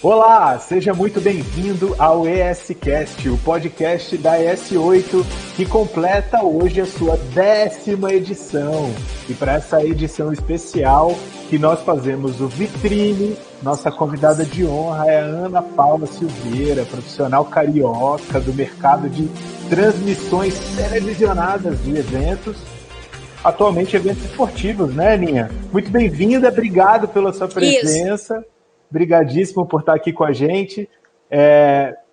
Olá, seja muito bem-vindo ao ESCast, o podcast da ES8, que completa hoje a sua 10ª edição. E para essa edição especial que nós fazemos o Vitrine, nossa convidada de honra é a Ana Paula Silveira, profissional carioca do mercado de transmissões televisionadas de eventos, atualmente eventos esportivos, né, Aninha? Muito bem-vinda, obrigado pela sua presença. Isso. Brigadíssimo por estar aqui com a gente.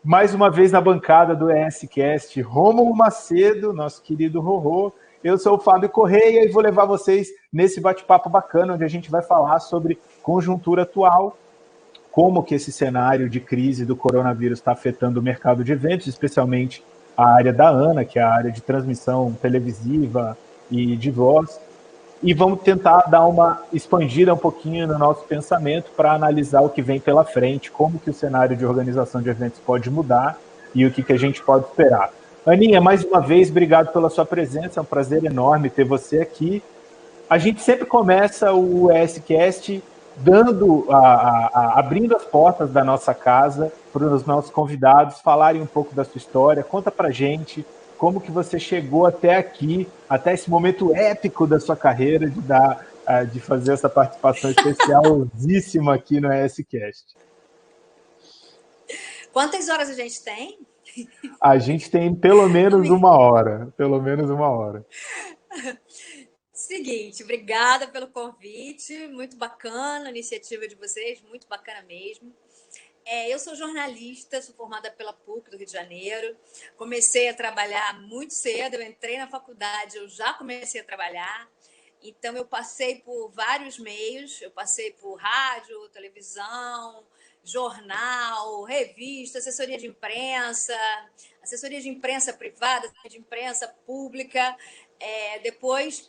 Mais uma vez na bancada do ESCast, Rômulo Macedo, nosso querido Rorô. Eu sou o Fábio Correia e vou levar vocês nesse bate-papo bacana, onde a gente vai falar sobre conjuntura atual, como que esse cenário de crise do coronavírus está afetando o mercado de eventos, especialmente a área da Ana, que é a área de transmissão televisiva e de voz. E vamos tentar dar uma expandida um pouquinho no nosso pensamento para analisar o que vem pela frente, como que o cenário de organização de eventos pode mudar e o que a gente pode esperar. Aninha, mais uma vez, obrigado pela sua presença, é um prazer enorme ter você aqui. A gente sempre começa o ESCast abrindo as portas da nossa casa para os nossos convidados falarem um pouco da sua história. Conta para a gente como que você chegou até aqui, até esse momento épico da sua carreira de fazer essa participação especialíssima aqui no ESCast. Quantas horas a gente tem? A gente tem pelo menos uma hora. Pelo menos uma hora. Seguinte, obrigada pelo convite, muito bacana a iniciativa de vocês, muito bacana mesmo. Eu sou jornalista, sou formada pela PUC do Rio de Janeiro, comecei a trabalhar muito cedo, eu entrei na faculdade, eu já comecei a trabalhar, então eu passei por vários meios, eu passei por rádio, televisão, jornal, revista, assessoria de imprensa privada, de imprensa pública, depois...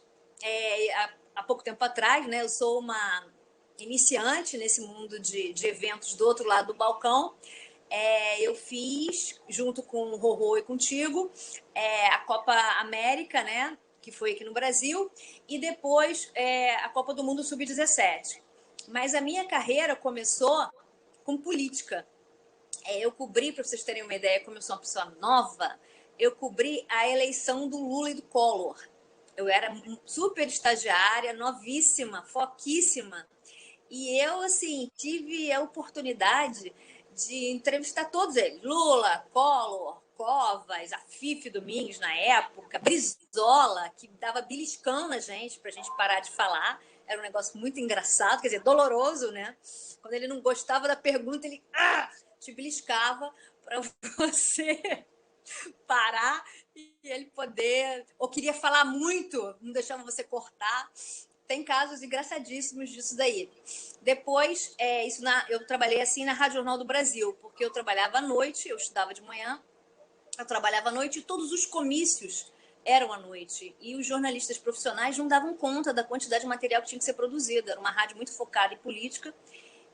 há pouco tempo atrás, né, eu sou uma iniciante nesse mundo de eventos do outro lado do balcão. Eu fiz, junto com o Rorô e contigo, a Copa América, né, que foi aqui no Brasil, e depois a Copa do Mundo Sub-17. Mas a minha carreira começou com política. Eu cobri, para vocês terem uma ideia, como eu sou uma pessoa nova, eu cobri a eleição do Lula e do Collor. Eu era super estagiária, novíssima, foquíssima. E eu, assim, tive a oportunidade de entrevistar todos eles. Lula, Collor, Covas, a Fife Domingues na época, Brizola, que dava beliscão na gente para a gente parar de falar. Era um negócio muito engraçado, quer dizer, doloroso, né? Quando ele não gostava da pergunta, ele te beliscava para você parar e ele poder, ou queria falar muito, não deixava você cortar. Tem casos engraçadíssimos disso daí. Depois, eu trabalhei assim na Rádio Jornal do Brasil, porque eu trabalhava à noite, eu estudava de manhã, eu trabalhava à noite e todos os comícios eram à noite. E os jornalistas profissionais não davam conta da quantidade de material que tinha que ser produzido. Era uma rádio muito focada em política,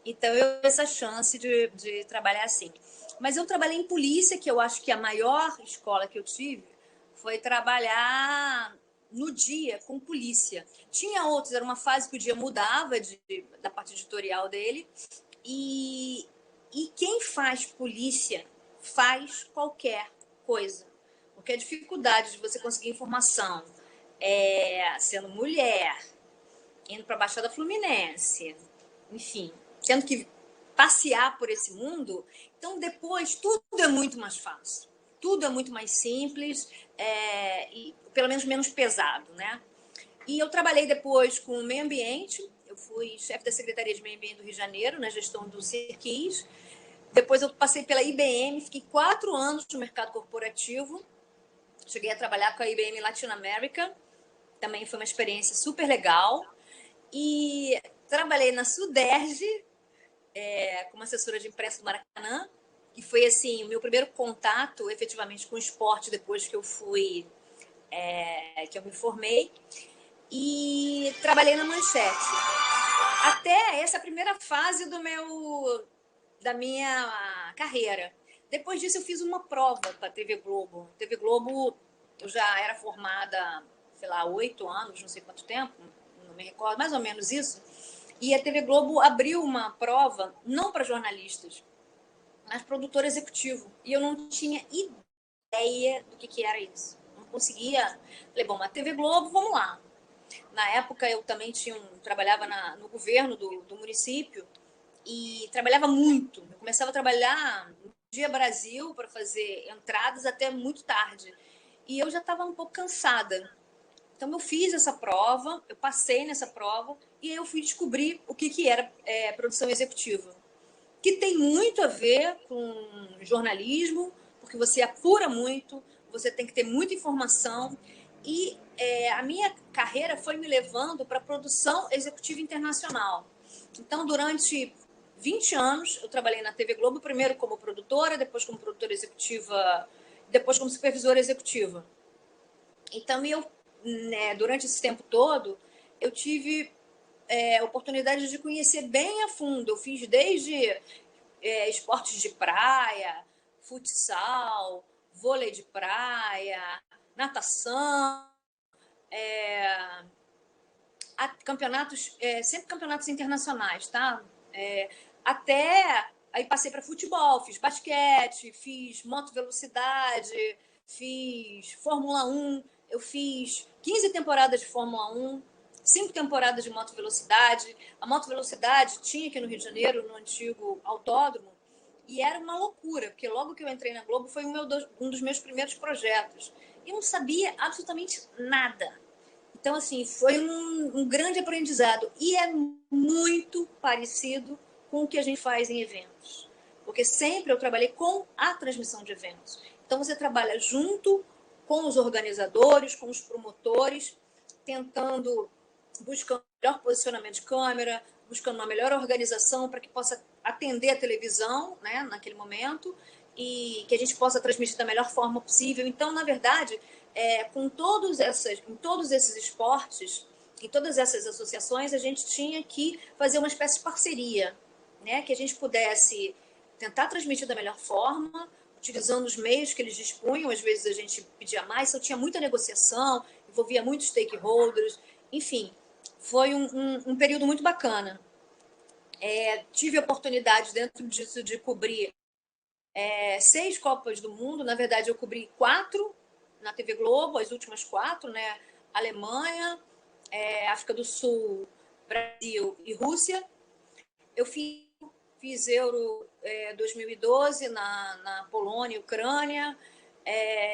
então eu tive essa chance de trabalhar assim. Mas eu trabalhei em polícia, que eu acho que a maior escola que eu tive foi trabalhar no dia com polícia. Tinha outros, era uma fase que o dia mudava da parte editorial dele. E quem faz polícia faz qualquer coisa. Porque a dificuldade de você conseguir informação sendo mulher, indo para a Baixada Fluminense, enfim, tendo que passear por esse mundo, então depois tudo é muito mais fácil, tudo é muito mais simples e pelo menos menos pesado, né? E eu trabalhei depois com o meio ambiente, eu fui chefe da Secretaria de Meio Ambiente do Rio de Janeiro, na gestão do Cerquis. Depois eu passei pela IBM, fiquei 4 anos no mercado corporativo, cheguei a trabalhar com a IBM Latin America, também foi uma experiência super legal. E trabalhei na Suderj, como assessora de imprensa do Maracanã, que foi assim o meu primeiro contato efetivamente com o esporte depois que eu me formei. E trabalhei na Manchete. Até essa primeira fase da minha carreira. Depois disso eu fiz uma prova para a TV Globo. TV Globo, eu já era formada, sei lá, 8 anos, não sei quanto tempo, não me recordo, mais ou menos isso. E a TV Globo abriu uma prova, não para jornalistas, mas produtor executivo. E eu não tinha ideia do que era isso. Não conseguia. Falei, bom, mas TV Globo, vamos lá. Na época eu também trabalhava no governo do município e trabalhava muito. Eu começava a trabalhar no Dia Brasil para fazer entradas até muito tarde. E eu já estava um pouco cansada. Então eu fiz essa prova, eu passei nessa prova e eu fui descobrir o que era produção executiva. Que tem muito a ver com jornalismo, porque você apura muito, você tem que ter muita informação. E a minha carreira foi me levando para a produção executiva internacional. Então, durante 20 anos, eu trabalhei na TV Globo, primeiro como produtora, depois como produtora executiva, depois como supervisora executiva. Então, durante esse tempo todo, eu tive oportunidade de conhecer bem a fundo. Eu fiz desde esportes de praia, futsal, vôlei de praia, natação, campeonatos, sempre campeonatos internacionais, tá? Até aí passei para futebol, fiz basquete, fiz moto velocidade, fiz Fórmula 1, eu fiz 15 temporadas de Fórmula 1, 5 temporadas de moto velocidade. A moto velocidade tinha aqui no Rio de Janeiro, no antigo autódromo, e era uma loucura, porque logo que eu entrei na Globo foi um dos meus primeiros projetos. E eu não sabia absolutamente nada. Então, assim, foi um grande aprendizado. E é muito parecido com o que a gente faz em eventos. Porque sempre eu trabalhei com a transmissão de eventos. Então, você trabalha junto com os organizadores, com os promotores, buscando melhor posicionamento de câmera, buscando uma melhor organização para que possa atender a televisão, né, naquele momento, e que a gente possa transmitir da melhor forma possível. Então, na verdade, em todos esses esportes, em todas essas associações, a gente tinha que fazer uma espécie de parceria, né, que a gente pudesse tentar transmitir da melhor forma, utilizando os meios que eles dispunham. Às vezes a gente pedia mais, então tinha muita negociação, envolvia muitos stakeholders, enfim, foi um período muito bacana. Tive a oportunidade dentro disso de cobrir 6 Copas do Mundo. Na verdade, eu cobri 4 na TV Globo, as últimas 4, né? Alemanha, África do Sul, Brasil e Rússia. Eu fiz Euro 2012 na Polônia e Ucrânia.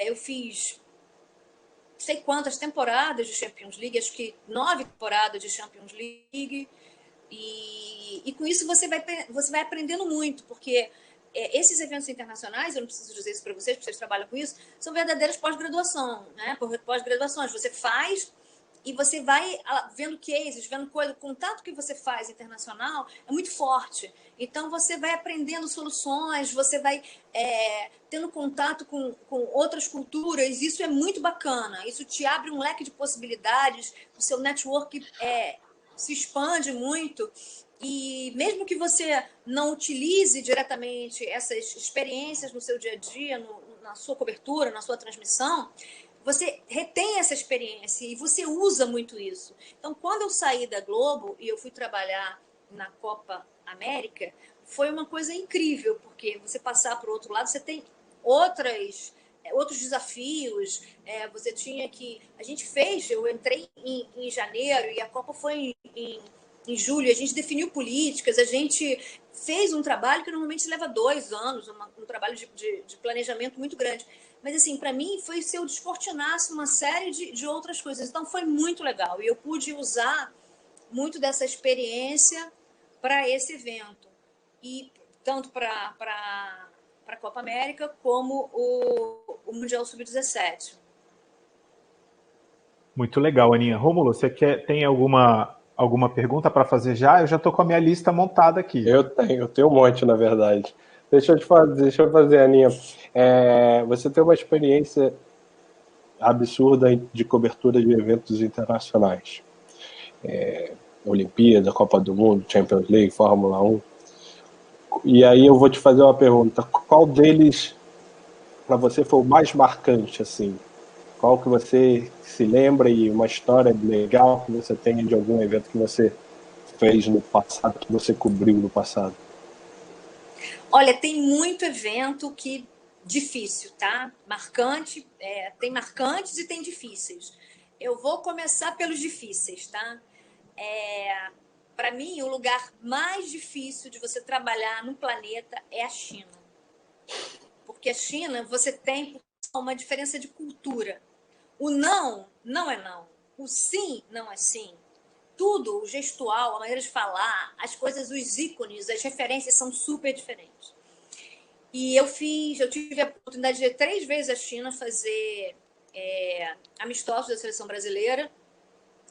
Eu fiz sei quantas temporadas de Champions League, acho que 9 temporadas de Champions League. E com isso você vai aprendendo muito, porque esses eventos internacionais, eu não preciso dizer isso para vocês, porque vocês trabalham com isso, são verdadeiras pós-graduação, né? Pós-graduações. Você faz e você vai vendo cases, vendo coisa, o contato que você faz internacional é muito forte. Então, você vai aprendendo soluções, você vai tendo contato com outras culturas. Isso é muito bacana. Isso te abre um leque de possibilidades, o seu network se expande muito. E mesmo que você não utilize diretamente essas experiências no seu dia a dia, na sua cobertura, na sua transmissão, você retém essa experiência e você usa muito isso. Então, quando eu saí da Globo e eu fui trabalhar na Copa América, foi uma coisa incrível, porque você passar para o outro lado, você tem outros desafios. Você tinha que... Eu entrei em janeiro e a Copa foi em julho, a gente definiu políticas, a gente fez um trabalho que normalmente leva 2 anos, um trabalho de planejamento muito grande. Mas, assim, para mim, foi se eu descortinasse uma série de outras coisas. Então, foi muito legal. E eu pude usar muito dessa experiência para esse evento. E tanto para a Copa América como o Mundial Sub-17. Muito legal, Aninha. Rômulo, você tem alguma pergunta para fazer já? Eu já estou com a minha lista montada aqui. Eu tenho um monte, na verdade. Deixa eu fazer, Aninha. Você tem uma experiência absurda de cobertura de eventos internacionais. Olimpíada, Copa do Mundo, Champions League, Fórmula 1. E aí eu vou te fazer uma pergunta. Qual deles, para você, foi o mais marcante, assim? Qual que você se lembra e uma história legal que você tenha de algum evento que você fez no passado, que você cobriu no passado? Olha, tem muito evento que difícil, tá? Marcante, tem marcantes e tem difíceis. Eu vou começar pelos difíceis, tá? Para mim, o lugar mais difícil de você trabalhar no planeta é a China. Porque a China, você tem uma diferença de cultura. O não, não é não. O sim, não é sim. Tudo, o gestual, a maneira de falar, as coisas, os ícones, as referências são super diferentes. E eu tive a oportunidade de ir 3 vezes à China fazer amistosos da seleção brasileira,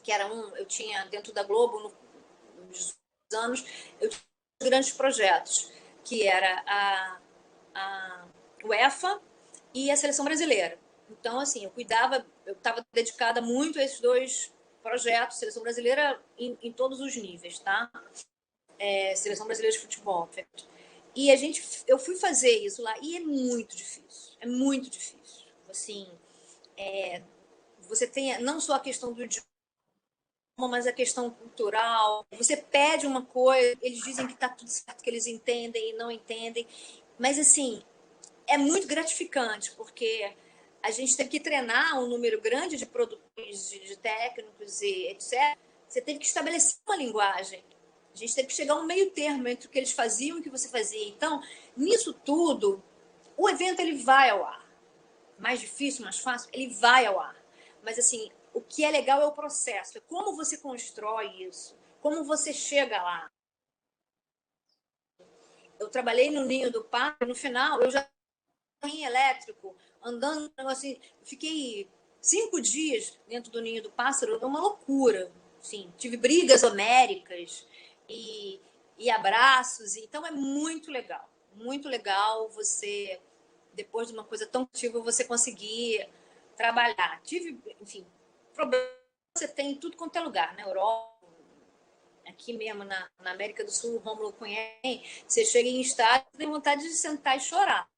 que era eu tinha dentro da Globo, nos anos, eu tinha grandes projetos, que era a UEFA e a seleção brasileira. Então, assim, eu estava dedicada muito a esses 2 projetos, seleção brasileira em todos os níveis, tá? Seleção brasileira de futebol. E eu fui fazer isso lá e é muito difícil. Assim, você tem não só a questão do idioma, mas a questão cultural. Você pede uma coisa, eles dizem que está tudo certo, que eles entendem e não entendem. Mas, assim, é muito gratificante, porque a gente tem que treinar um número grande de produtores, de técnicos e etc. Você teve que estabelecer uma linguagem. A gente teve que chegar a um meio termo entre o que eles faziam e o que você fazia. Então, nisso tudo, o evento ele vai ao ar. Mais difícil, mais fácil, ele vai ao ar. Mas, assim, o que é legal é o processo. É como você constrói isso. Como você chega lá. Eu trabalhei no Ninho do Pássaro, no final, eu já carrinho elétrico, andando, assim, fiquei 5 dias dentro do Ninho do Pássaro, uma loucura. Assim, tive brigas homéricas e abraços, então é muito legal você, depois de uma coisa tão ativa, você conseguir trabalhar. Tive, enfim, problemas você tem em tudo quanto é lugar, na Europa, aqui mesmo na América do Sul, o Rômulo conhece, você chega em estádio, tem vontade de sentar e chorar.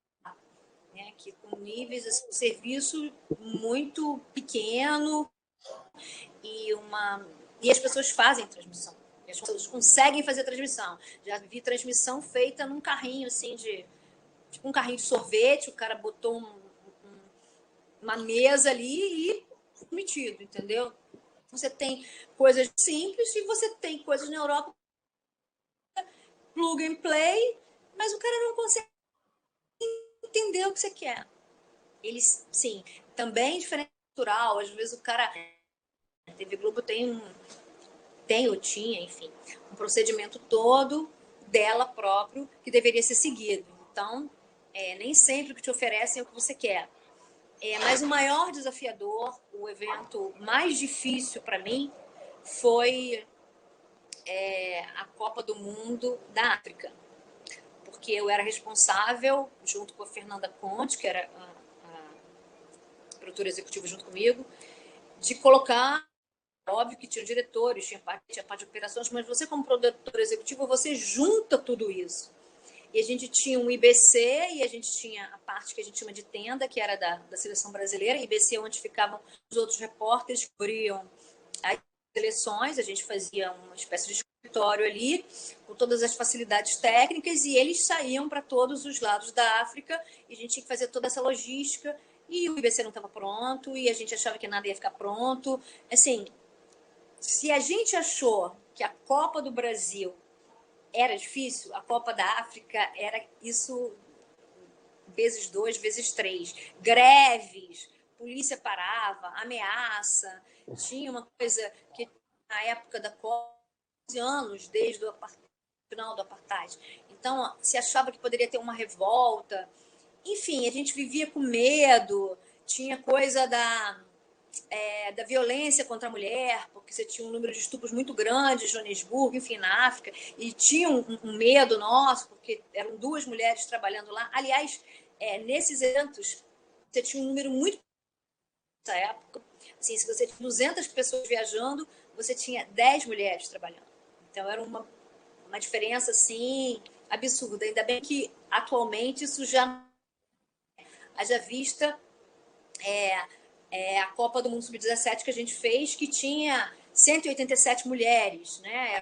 Que com níveis de serviço muito pequeno e as pessoas fazem transmissão. As pessoas conseguem fazer transmissão. Já vi transmissão feita num carrinho assim tipo um carrinho de sorvete, o cara botou uma mesa ali e permitido, entendeu? Você tem coisas simples e você tem coisas na Europa plug and play, mas o cara não consegue entender o que você quer. Eles, sim, também diferente cultural, às vezes o cara. A TV Globo ou tinha, enfim, um procedimento todo dela próprio que deveria ser seguido. Então, nem sempre o que te oferecem é o que você quer. Mas o maior desafiador, o evento mais difícil para mim, foi a Copa do Mundo da África. Porque eu era responsável, junto com a Fernanda Conte, que era a produtora executiva junto comigo, de colocar. Óbvio que tinha diretores, tinha parte de operações, mas você, como produtor executivo, você junta tudo isso. E a gente tinha um IBC e a gente tinha a parte que a gente chama de tenda, que era da seleção brasileira, IBC onde ficavam os outros repórteres que cobriam as seleções, a gente fazia uma espécie de escritório ali, com todas as facilidades técnicas, e eles saíam para todos os lados da África, e a gente tinha que fazer toda essa logística, e o IBC não estava pronto, e a gente achava que nada ia ficar pronto. Assim, se a gente achou que a Copa do Brasil era difícil, a Copa da África era isso vezes 2, vezes 3. Greves, polícia parava, ameaça. Tinha uma coisa que na época da Copa, 11 anos desde o final do apartheid. Então, se achava que poderia ter uma revolta. Enfim, a gente vivia com medo. Tinha coisa da violência contra a mulher, porque você tinha um número de estupros muito grande em Joanesburgo, enfim, na África, e tinha um medo nosso, porque eram 2 mulheres trabalhando lá. Aliás, nesses eventos, você tinha um número muito nessa época. Assim, se você tinha 200 pessoas viajando, você tinha 10 mulheres trabalhando. Então, era uma diferença, assim, absurda. Ainda bem que, atualmente, isso já haja vista a Copa do Mundo Sub-17 que a gente fez, que tinha 187 mulheres, né?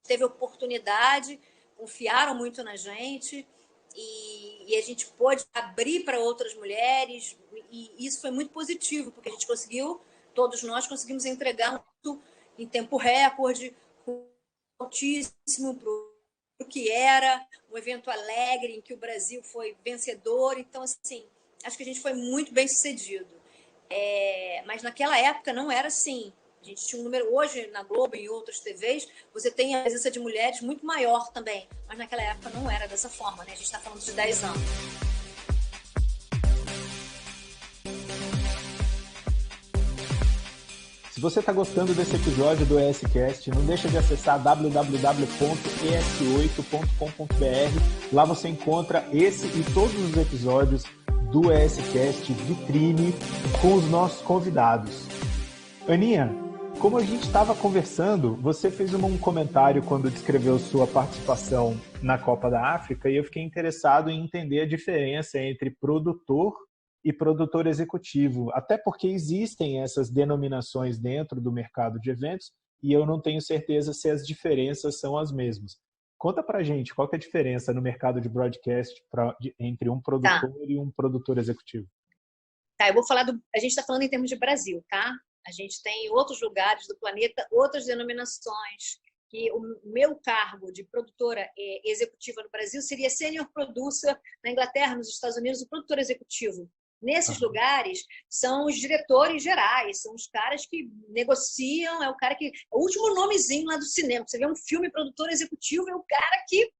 Teve oportunidade, confiaram muito na gente e a gente pôde abrir para outras mulheres, e isso foi muito positivo, porque a gente conseguiu, todos nós conseguimos entregar em tempo recorde, altíssimo para o que era, um evento alegre, em que o Brasil foi vencedor. Então, assim, acho que a gente foi muito bem sucedido. Mas naquela época não era assim. A gente tinha um número, hoje na Globo e em outras TVs, você tem a presença de mulheres muito maior também, mas naquela época não era dessa forma, né? A gente está falando de 10 anos. Se você está gostando desse episódio do ESCast, não deixa de acessar www.es8.com.br. Lá você encontra esse e todos os episódios do ESCast Vitrine com os nossos convidados. Aninha, como a gente estava conversando, você fez um comentário quando descreveu sua participação na Copa da África e eu fiquei interessado em entender a diferença entre produtor e produtor executivo, até porque existem essas denominações dentro do mercado de eventos e eu não tenho certeza se as diferenças são as mesmas. Conta pra gente, qual que é a diferença no mercado de broadcast entre um produtor e um produtor executivo? Tá, eu vou falar a gente está falando em termos de Brasil, tá? A gente tem em outros lugares do planeta outras denominações, que o meu cargo de produtora executiva no Brasil seria senior producer, na Inglaterra, nos Estados Unidos, o produtor executivo. Nesses lugares, são os diretores gerais, são os caras que negociam, é o cara que... É o último nomezinho lá do cinema. Você vê um filme, produtor executivo, é o cara que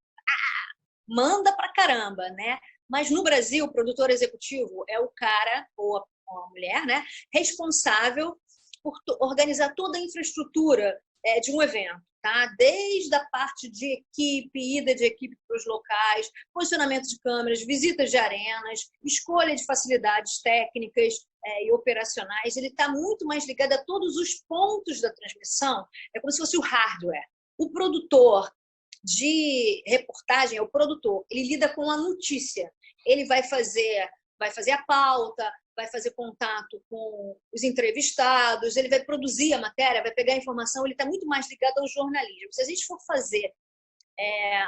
manda pra caramba, né? Mas no Brasil, o produtor executivo é o cara, ou a mulher, né, responsável por organizar toda a infraestrutura de um evento, tá? Desde a parte de equipe, ida de equipe para os locais, posicionamento de câmeras, visitas de arenas, escolha de facilidades técnicas e operacionais. Ele está muito mais ligado a todos os pontos da transmissão. É como se fosse o hardware. O produtor de reportagem é o produtor. Ele lida com a notícia. Ele vai fazer a pauta, vai fazer contato com os entrevistados, ele vai produzir a matéria, vai pegar a informação, ele está muito mais ligado ao jornalismo. Se a gente for fazer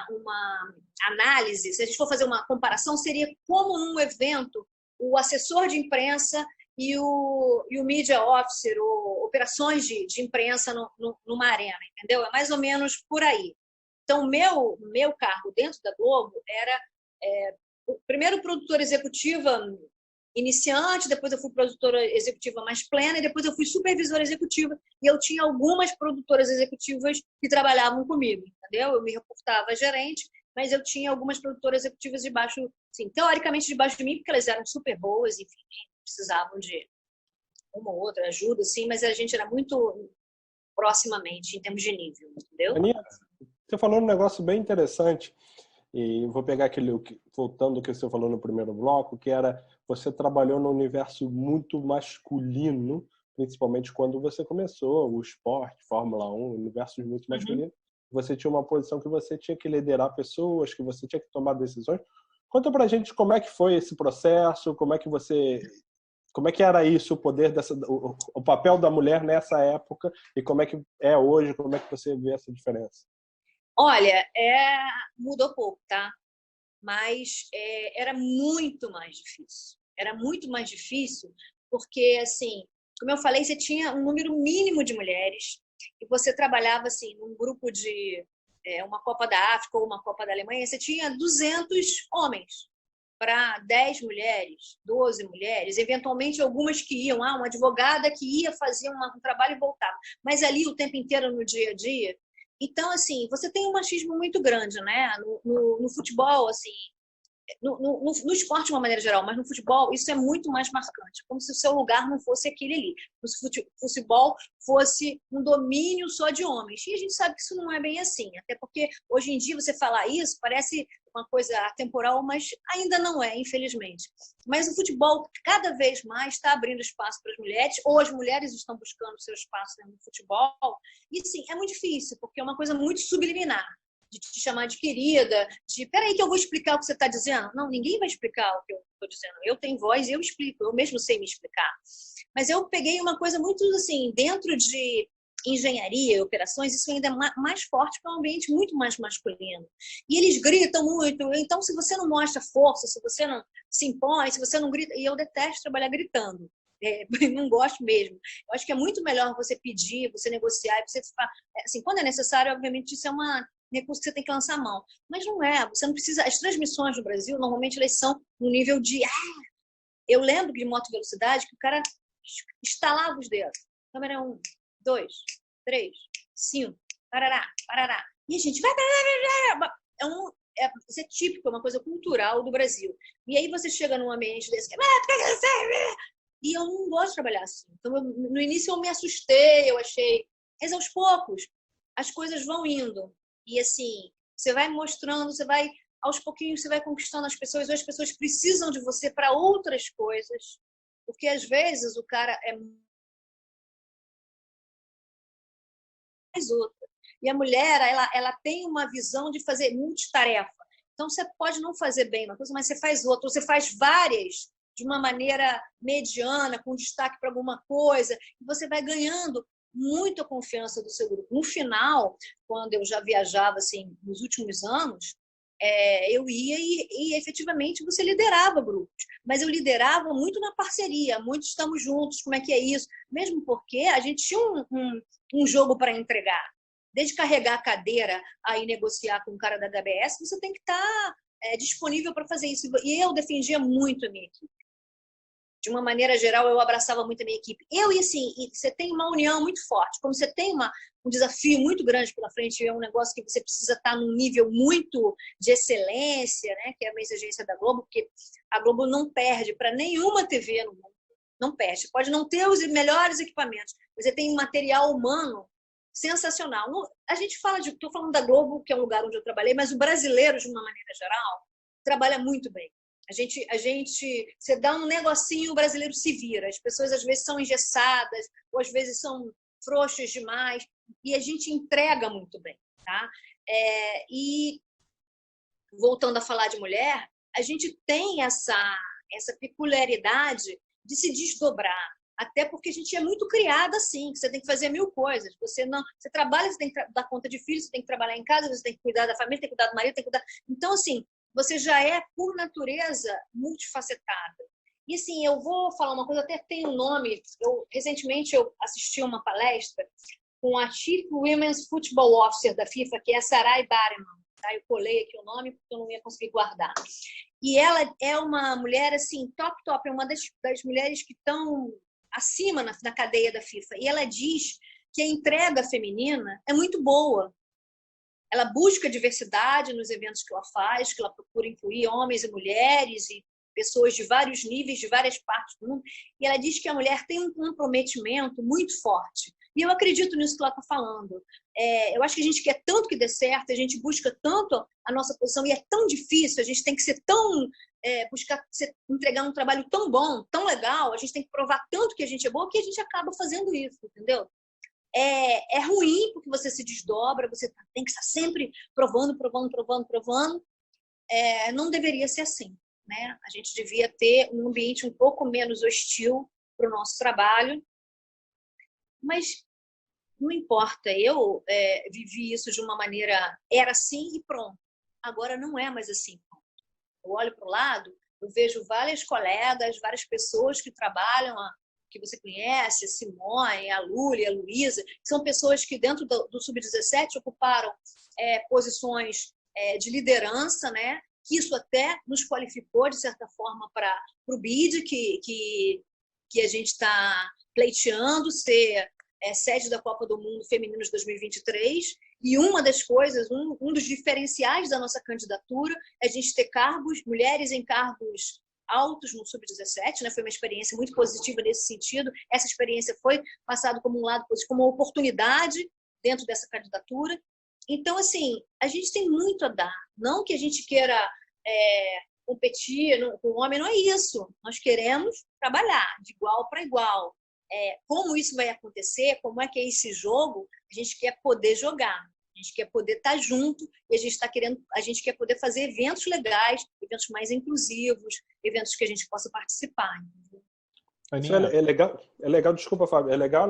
uma análise, se a gente for fazer uma comparação, seria como num evento o assessor de imprensa e o media officer, ou operações de imprensa numa arena, entendeu? É mais ou menos por aí. Então, o meu cargo dentro da Globo era primeiro produtora executiva iniciante, depois eu fui produtora executiva mais plena e depois eu fui supervisora executiva e eu tinha algumas produtoras executivas que trabalhavam comigo, entendeu? Eu me reportava a gerente, mas eu tinha algumas produtoras executivas debaixo, assim, teoricamente debaixo de mim, porque elas eram super boas, enfim, precisavam de uma ou outra ajuda, assim, mas a gente era muito proximamente em termos de nível, entendeu? Aninha, você falou um negócio bem interessante. E vou pegar voltando ao que você falou no primeiro bloco, que era você trabalhou num universo muito masculino, principalmente quando você começou o esporte, Fórmula 1, universos muito masculinos. Você tinha uma posição que você tinha que liderar pessoas, que você tinha que tomar decisões. Conta pra gente como é que foi esse processo, como é que era isso, o papel da mulher nessa época e como é que é hoje, como é que você vê essa diferença? Olha, mudou pouco, tá? Mas era muito mais difícil. Era muito mais difícil porque, assim, como eu falei, você tinha um número mínimo de mulheres e você trabalhava, assim, num grupo de uma Copa da África ou uma Copa da Alemanha, você tinha 200 homens para 10 mulheres, 12 mulheres, eventualmente algumas que iam, uma advogada que ia fazer um trabalho e voltava. Mas ali o tempo inteiro no dia a dia. Então, assim, você tem um machismo muito grande, né? No futebol, assim, no esporte de uma maneira geral, mas no futebol isso é muito mais marcante, como se o seu lugar não fosse aquele ali, como se o futebol fosse um domínio só de homens. E a gente sabe que isso não é bem assim, até porque hoje em dia você falar isso parece uma coisa atemporal, mas ainda não é, infelizmente. Mas o futebol cada vez mais está abrindo espaço para as mulheres, ou as mulheres estão buscando seu espaço no futebol, e sim, é muito difícil, porque é uma coisa muito subliminar, de te chamar de querida, de peraí que eu vou explicar o que você está dizendo. Não, ninguém vai explicar o que eu estou dizendo. Eu tenho voz e eu explico, eu mesmo sei me explicar. Mas eu peguei uma coisa muito assim, dentro de engenharia, operações, isso ainda é mais forte, porque é um ambiente muito mais masculino. E eles gritam muito, então se você não mostra força, se você não se impõe, se você não grita, e eu detesto trabalhar gritando, não gosto mesmo. Eu acho que é muito melhor você pedir, você negociar, você assim, quando é necessário, obviamente isso é uma recurso que você tem que lançar a mão, mas não é, você não precisa, as transmissões no Brasil, normalmente elas são no nível de, eu lembro de moto velocidade que o cara estalava os dedos, câmera 1, 2, 3, 5, parará, parará. E a gente vai. Isso é típico, é uma coisa cultural do Brasil. E aí você chega num ambiente desse. E eu não gosto de trabalhar assim. Então, no início eu me assustei, eu achei. Mas aos poucos, as coisas vão indo. E assim, você vai mostrando, você vai. Aos pouquinhos, você vai conquistando as pessoas. Ou as pessoas precisam de você para outras coisas. Porque às vezes o cara é mais outra. E a mulher, ela tem uma visão de fazer multitarefa. Então, você pode não fazer bem uma coisa, mas você faz outra. Você faz várias de uma maneira mediana, com destaque para alguma coisa, e você vai ganhando muita confiança do seu grupo. No final, quando eu já viajava assim, nos últimos anos, eu ia e efetivamente você liderava grupos. Mas eu liderava muito na parceria, muito estamos juntos, como é que é isso? Mesmo porque a gente tinha um jogo para entregar. Desde carregar a cadeira aí negociar com o cara da HBS, você tem que estar disponível para fazer isso. E eu defendia muito a minha equipe. De uma maneira geral, eu abraçava muito a minha equipe. E assim, você tem uma união muito forte. Como você tem um desafio muito grande pela frente, é um negócio que você precisa estar num nível muito de excelência, né? Que é uma exigência da Globo, porque a Globo não perde para nenhuma TV no mundo. Não perde. Pode não ter os melhores equipamentos, mas você tem um material humano sensacional. A gente fala estou falando da Globo, que é um lugar onde eu trabalhei, mas o brasileiro, de uma maneira geral, trabalha muito bem. Você dá um negocinho, o brasileiro se vira. As pessoas às vezes são engessadas, ou às vezes são frouxas demais, e a gente entrega muito bem, tá? E voltando a falar de mulher, a gente tem essa peculiaridade de se desdobrar. Até porque a gente é muito criada assim, que você tem que fazer 1000 coisas. Você trabalha, você tem que dar conta de filhos, você tem que trabalhar em casa, você tem que cuidar da família, tem que cuidar do marido, tem que cuidar. Então, assim, você já é, por natureza, multifacetada. E, assim, eu vou falar uma coisa, até tem um nome. Recentemente, eu assisti uma palestra com a Chief Women's Football Officer da FIFA, que é a Sarai Bareman. Tá? Eu colei aqui o nome porque eu não ia conseguir guardar. E ela é uma mulher, assim, top, é uma das mulheres que estão acima na cadeia da FIFA. E ela diz que a entrega feminina é muito boa. Ela busca diversidade nos eventos que ela faz, que ela procura incluir homens e mulheres e pessoas de vários níveis, de várias partes do mundo. E ela diz que a mulher tem um comprometimento muito forte. E eu acredito nisso que ela está falando. Eu acho que a gente quer tanto que dê certo, a gente busca tanto a nossa posição, e é tão difícil, a gente tem que ser tão... buscar entregar um trabalho tão bom, tão legal, a gente tem que provar tanto que a gente é boa, que a gente acaba fazendo isso, entendeu? É ruim porque você se desdobra, você tem que estar sempre provando. Não deveria ser assim, né? A gente devia ter um ambiente um pouco menos hostil para o nosso trabalho, mas não importa. Eu vivi isso de uma maneira, era assim e pronto. Agora não é mais assim. Eu olho para o lado, eu vejo várias colegas, várias pessoas que trabalham, que você conhece, a Simone, a Lúlia, a Luísa, que são pessoas que dentro do Sub-17 ocuparam posições de liderança, né? Que isso até nos qualificou, de certa forma, para o BID, que a gente está pleiteando ser sede da Copa do Mundo Feminino de 2023. E uma das coisas, um dos diferenciais da nossa candidatura é a gente ter mulheres em cargos altos no Sub-17, né? Foi uma experiência muito positiva nesse sentido. Essa experiência foi passada como um lado positivo, como uma oportunidade dentro dessa candidatura. Então, assim, a gente tem muito a dar. Não que a gente queira competir com o homem, não é isso. Nós queremos trabalhar de igual para igual. Como isso vai acontecer, como é que é esse jogo, a gente quer poder jogar. A gente quer poder estar junto e a gente quer poder fazer eventos legais, eventos mais inclusivos, eventos que a gente possa participar. Entendeu? Isso Aninha, é legal, desculpa, Fábio, é legal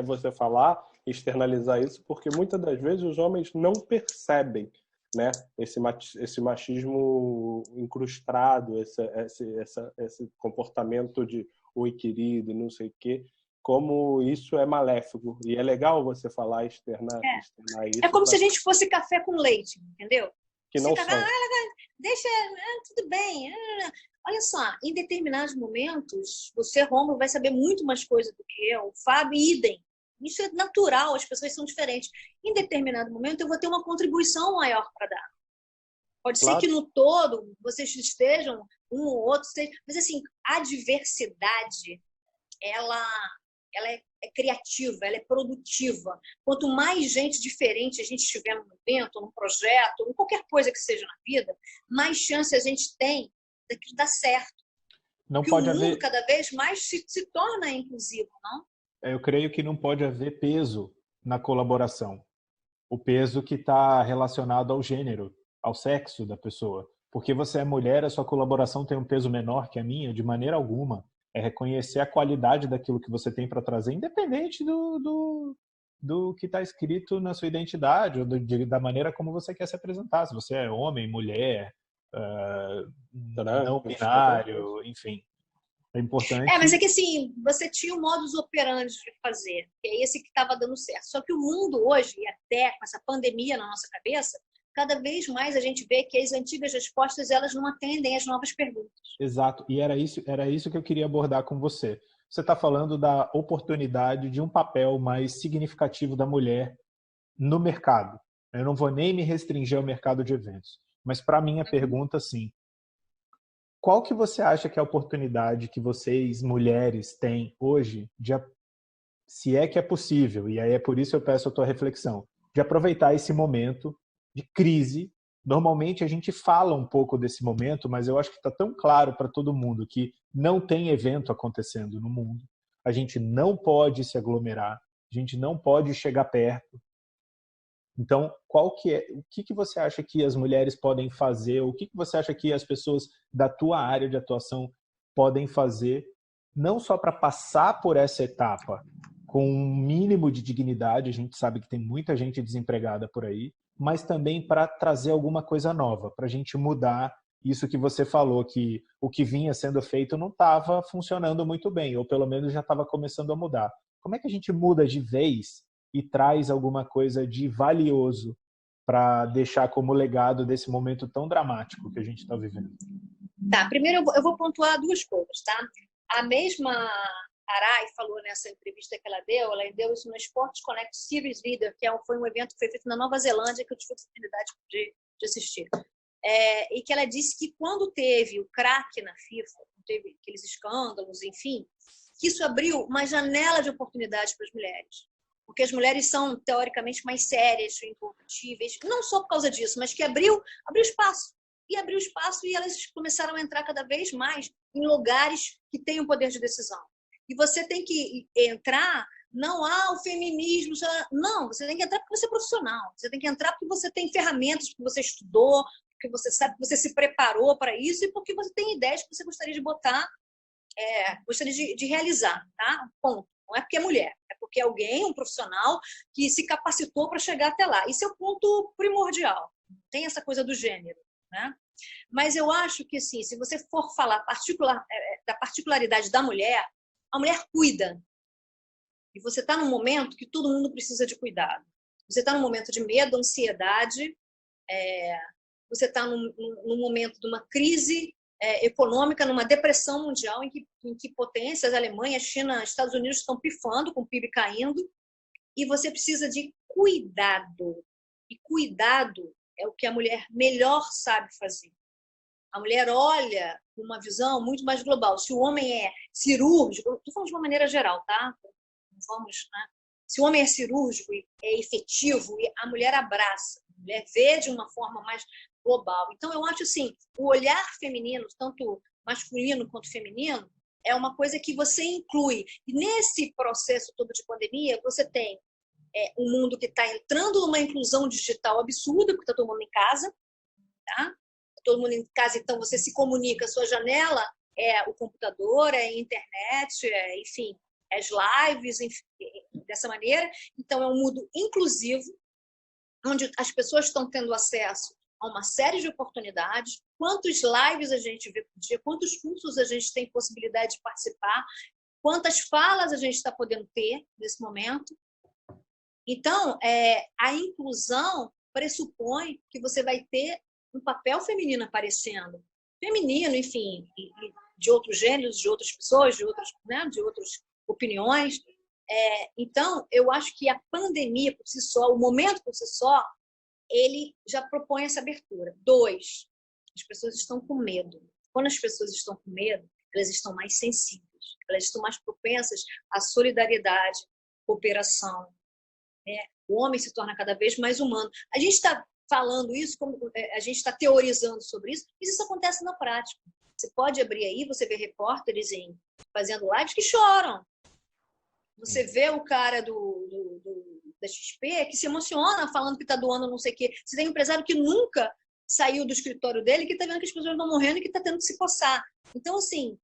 você falar, externalizar isso, porque muitas das vezes os homens não percebem, né, esse machismo incrustado, esse comportamento de oi querido, não sei o quê, como isso é maléfico. E é legal você falar, externar É isso como se para a gente fosse café com leite, entendeu? que Você não café, são. deixa, tudo bem. Olha só, em determinados momentos, você, Romulo, vai saber muito mais coisa do que eu, o Fábio, idem. Isso é natural, as pessoas são diferentes. Em determinado momento, eu vou ter uma contribuição maior para dar. Pode ser que Claro, no todo vocês estejam um ou outro, mas assim, a diversidade, ela, ela é criativa, ela é produtiva. Quanto mais gente diferente a gente tiver num evento, num projeto, em qualquer coisa que seja na vida, mais chance a gente tem de dar certo. não Porque o pode mundo haver, cada vez mais se torna inclusivo, não? eu creio que não pode haver peso na colaboração. O peso que está relacionado ao gênero, ao sexo da pessoa. Porque você é mulher, a sua colaboração tem um peso menor que a minha, de maneira alguma. É reconhecer a qualidade daquilo que você tem para trazer, independente do que está escrito na sua identidade, ou da maneira como você quer se apresentar. Se você é homem, mulher, não trans, qualquer coisa. binário, enfim. É Mas é importante. que assim, você tinha o modus operandi de fazer, que é esse que estava dando certo. Só que o mundo hoje, e até com essa pandemia na nossa cabeça, cada vez mais a gente vê que as antigas respostas elas não atendem às novas perguntas. Exato, e era isso que eu queria abordar com você. Você está falando da oportunidade de um papel mais significativo da mulher no mercado. Eu não vou nem me restringir ao mercado de eventos, mas para mim a pergunta, sim, qual que você acha que é a oportunidade que vocês, mulheres, têm hoje, se é que é possível, e aí é por isso eu peço a tua reflexão, de aproveitar esse momento de crise. Normalmente a gente fala um pouco desse momento, mas eu acho que está tão claro para todo mundo que não tem evento acontecendo no mundo, a gente não pode se aglomerar, a gente não pode chegar perto. Então, o que você acha que as mulheres podem fazer? O que você acha que as pessoas da tua área de atuação podem fazer, não só para passar por essa etapa com um mínimo de dignidade, a gente sabe que tem muita gente desempregada por aí, mas também para trazer alguma coisa nova, para a gente mudar isso que você falou, que o que vinha sendo feito não estava funcionando muito bem, ou pelo menos já estava começando a mudar. Como é que a gente muda de vez e traz alguma coisa de valioso para deixar como legado desse momento tão dramático que a gente está vivendo? Tá, primeiro eu vou pontuar duas coisas, tá? A mesma Arai falou nessa entrevista que ela deu isso no Sports Connect Series Leader, que foi um evento que foi feito na Nova Zelândia, que eu tive a oportunidade de assistir. E que ela disse que quando teve o crack na FIFA, teve aqueles escândalos, enfim, que isso abriu uma janela de oportunidades para as mulheres. Porque as mulheres são, teoricamente, mais sérias, incorruptíveis, não só por causa disso, mas que abriu espaço. E abriu espaço e elas começaram a entrar cada vez mais em lugares que têm um poder de decisão. E você tem que entrar, não há o feminismo, não, você tem que entrar porque você é profissional, você tem que entrar porque você tem ferramentas, porque você estudou, porque você sabe que você se preparou para isso e porque você tem ideias que você gostaria de botar, gostaria de realizar, tá? Ponto. Não é porque é mulher, é porque é alguém, um profissional, que se capacitou para chegar até lá. Isso é o ponto primordial. Tem essa coisa do gênero, né? Mas eu acho que, assim, se você for falar da particularidade da mulher, a mulher cuida. E você está num momento que todo mundo precisa de cuidado. Você está num momento de medo, ansiedade, você está num momento de uma crise econômica, numa depressão mundial em que potências, Alemanha, China, Estados Unidos estão pifando, com o PIB caindo, e você precisa de cuidado. E cuidado é o que a mulher melhor sabe fazer. A mulher olha com uma visão muito mais global. Se o homem é cirúrgico, estou falando de uma maneira geral, tá? Vamos, né? Se o homem é cirúrgico e é efetivo, a mulher abraça, a mulher vê de uma forma mais global. Então, eu acho assim, o olhar feminino, tanto masculino quanto feminino, é uma coisa que você inclui. E nesse processo todo de pandemia, você tem um mundo que está entrando numa inclusão digital absurda, porque está todo mundo em casa, tá? Todo mundo em casa, então você se comunica, a sua janela é o computador, é a internet, enfim, as lives, enfim, dessa maneira. Então, é um mundo inclusivo, onde as pessoas estão tendo acesso a uma série de oportunidades. Quantos lives a gente vê por dia, quantos cursos a gente tem possibilidade de participar, quantas falas a gente está podendo ter nesse momento. Então, a inclusão pressupõe que você vai ter um papel feminino aparecendo. Feminino, enfim, de outros gêneros, de outras pessoas, de outras opiniões. Então, eu acho que a pandemia por si só, o momento por si só, ele já propõe essa abertura. 2, as pessoas estão com medo. Quando as pessoas estão com medo, elas estão mais sensíveis, elas estão mais propensas à solidariedade, cooperação. O homem se torna cada vez mais humano. A gente está falando isso, a gente está teorizando sobre isso, mas isso acontece na prática. Você pode abrir aí, você vê repórteres fazendo lives que choram. Você vê o cara da XP que se emociona falando que está doando não sei o quê. Você tem um empresário que nunca saiu do escritório dele, que está vendo que as pessoas estão morrendo e que está tendo que se coçar. Então, assim,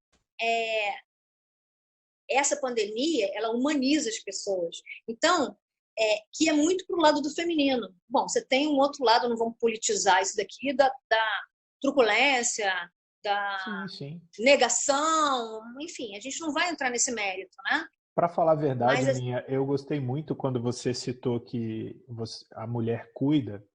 essa pandemia, ela humaniza as pessoas. Então, que é muito para o lado do feminino. Bom, você tem um outro lado, não vamos politizar isso daqui, da truculência, da negação, enfim, a gente não vai entrar nesse mérito, né? Para falar a verdade, Minha, eu gostei muito quando você citou que a mulher cuida,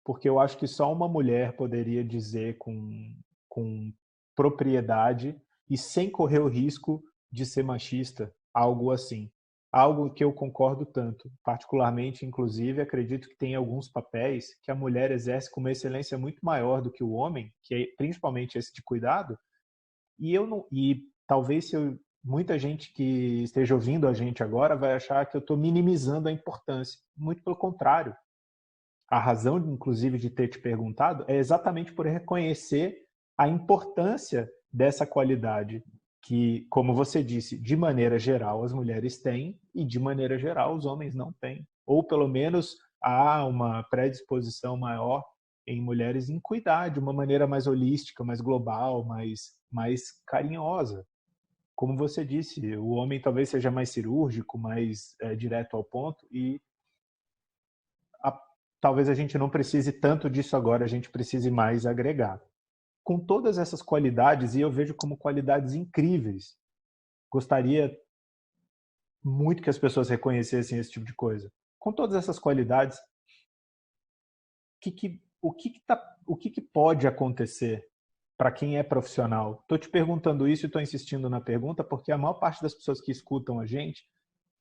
porque eu acho que só uma mulher poderia dizer com propriedade e sem correr o risco de ser machista, algo assim. Algo que eu concordo tanto. Particularmente, inclusive, acredito que tem alguns papéis que a mulher exerce com uma excelência muito maior do que o homem, que é principalmente esse de cuidado. E talvez muita gente que esteja ouvindo a gente agora vai achar que eu estou minimizando a importância. Muito pelo contrário. A razão, inclusive, de ter te perguntado é exatamente por reconhecer a importância dessa qualidade que, como você disse, de maneira geral as mulheres têm e de maneira geral os homens não têm. Ou pelo menos há uma predisposição maior em mulheres em cuidar de uma maneira mais holística, mais global, mais carinhosa. Como você disse, o homem talvez seja mais cirúrgico, mais direto ao ponto e talvez a gente não precise tanto disso agora, a gente precise mais agregar. Com todas essas qualidades, e eu vejo como qualidades incríveis, gostaria muito que as pessoas reconhecessem esse tipo de coisa. Com todas essas qualidades, o que pode acontecer para quem é profissional? Estou te perguntando isso e estou insistindo na pergunta porque a maior parte das pessoas que escutam a gente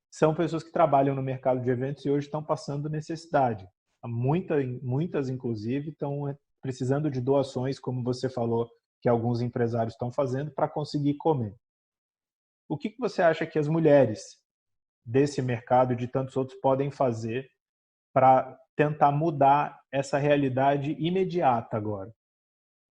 são pessoas que trabalham no mercado de eventos e hoje estão passando necessidade. Muitas inclusive, estão precisando de doações, como você falou, que alguns empresários estão fazendo para conseguir comer. O que você acha que as mulheres desse mercado e de tantos outros podem fazer para tentar mudar essa realidade imediata agora?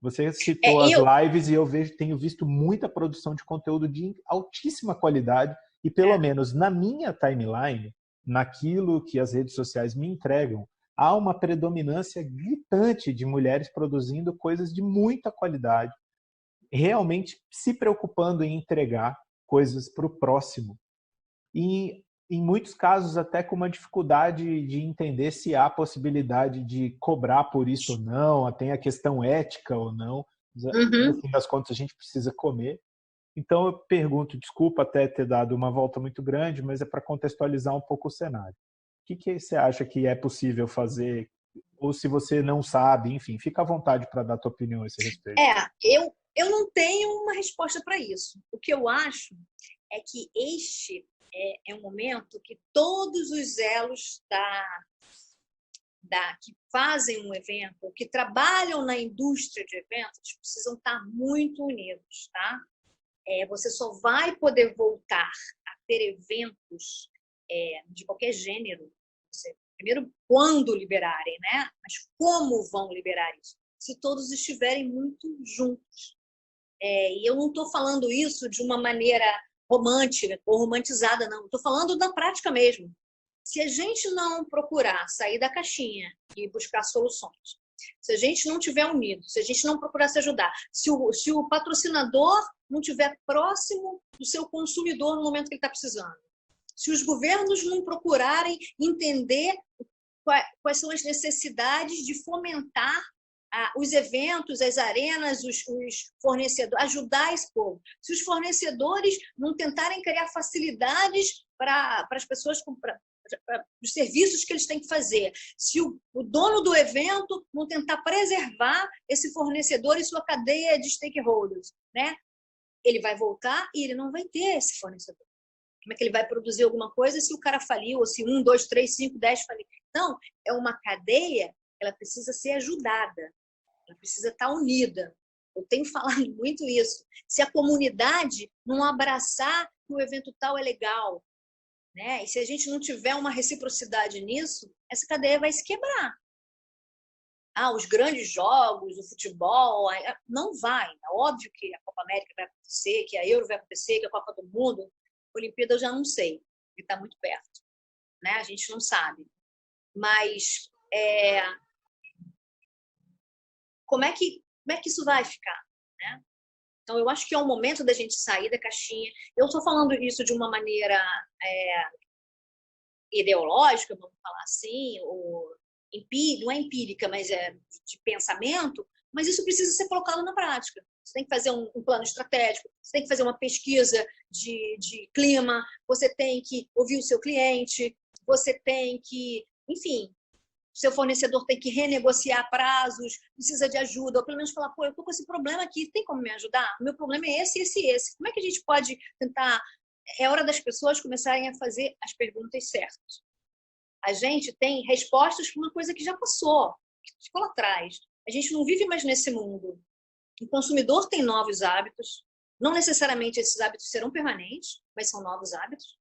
Você citou as lives e eu tenho visto muita produção de conteúdo de altíssima qualidade e pelo menos na minha timeline, naquilo que as redes sociais me entregam, há uma predominância gritante de mulheres produzindo coisas de muita qualidade, realmente se preocupando em entregar coisas para o próximo. E, em muitos casos, até com uma dificuldade de entender se há possibilidade de cobrar por isso ou não, tem a questão ética ou não. No fim das contas, a gente precisa comer. Então, eu pergunto, desculpa até ter dado uma volta muito grande, mas é para contextualizar um pouco o cenário. O que você acha que é possível fazer? Ou se você não sabe, enfim, fica à vontade para dar a tua opinião a esse respeito. Eu não tenho uma resposta para isso. O que eu acho é que este é um momento que todos os elos que fazem um evento, que trabalham na indústria de eventos, precisam estar muito unidos, tá? Você só vai poder voltar a ter eventos de qualquer gênero, primeiro, quando liberarem, né? Mas como vão liberar isso? Se todos estiverem muito juntos. E eu não estou falando isso de uma maneira romântica ou romantizada, não. Estou falando da prática mesmo. Se a gente não procurar sair da caixinha e buscar soluções, se a gente não estiver unido, se a gente não procurar se ajudar, se o patrocinador não estiver próximo do seu consumidor no momento que ele está precisando, se os governos não procurarem entender quais são as necessidades de fomentar os eventos, as arenas, os fornecedores, ajudar esse povo. Se os fornecedores não tentarem criar facilidades para as pessoas, para os serviços que eles têm que fazer, se o dono do evento não tentar preservar esse fornecedor e sua cadeia de stakeholders, né? Ele vai voltar e ele não vai ter esse fornecedor. Como é que ele vai produzir alguma coisa se o cara faliu, ou se 1, 2, 3, 5, 10 faliu? Então, é uma cadeia, ela precisa ser ajudada, ela precisa estar unida. Eu tenho falado muito isso. Se a comunidade não abraçar que o evento tal é legal, né? E se a gente não tiver uma reciprocidade nisso, essa cadeia vai se quebrar. Os grandes jogos, o futebol, não vai. É óbvio que a Copa América vai acontecer, que a Euro vai acontecer, que a Copa do Mundo, a Olimpíada eu já não sei, porque está muito perto, né? A gente não sabe. Mas como é que isso vai ficar, né? Então, eu acho que é o momento da gente sair da caixinha. Eu estou falando isso de uma maneira ideológica, vamos falar assim, ou não é empírica, mas é de pensamento, mas isso precisa ser colocado na prática. Você tem que fazer um plano estratégico, você tem que fazer uma pesquisa de clima, você tem que ouvir o seu cliente, você tem que, enfim, seu fornecedor tem que renegociar prazos, precisa de ajuda, ou pelo menos falar, eu estou com esse problema aqui, tem como me ajudar? O meu problema é esse, esse e esse. Como é que a gente pode tentar... É hora das pessoas começarem a fazer as perguntas certas. A gente tem respostas para uma coisa que já passou, que ficou lá atrás. A gente não vive mais nesse mundo. O consumidor tem novos hábitos, não necessariamente esses hábitos serão permanentes, mas são novos hábitos.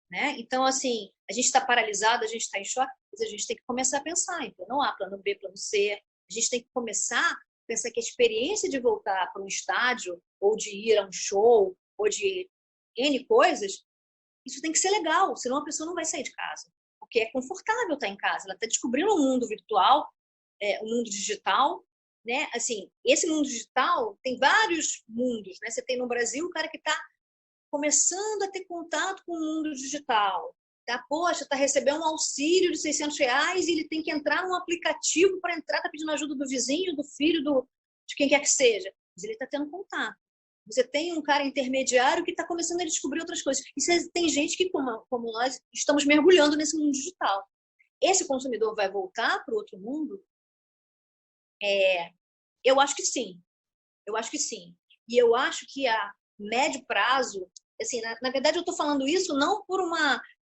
Né? Então, assim, a gente está paralisado, a gente está em choque, mas a gente tem que começar a pensar em plano A, plano B, plano C. A gente tem que começar a pensar que a experiência de voltar para um estádio, ou de ir a um show, ou de N coisas, isso tem que ser legal, senão a pessoa não vai sair de casa. Porque é confortável estar em casa, ela está descobrindo um mundo virtual, um mundo digital, né? Assim, esse mundo digital tem vários mundos, né? Você tem no Brasil o cara que está começando a ter contato com o mundo digital. Está recebendo um auxílio de R$600 e ele tem que entrar num aplicativo para entrar, está pedindo ajuda do vizinho, do filho, de quem quer que seja. Mas ele está tendo contato. Você tem um cara intermediário que está começando a descobrir outras coisas. E tem gente que, como nós, estamos mergulhando nesse mundo digital. Esse consumidor vai voltar para o outro mundo? Eu acho que sim. Eu acho que sim. E eu acho que a médio prazo, assim, na verdade eu estou falando isso não por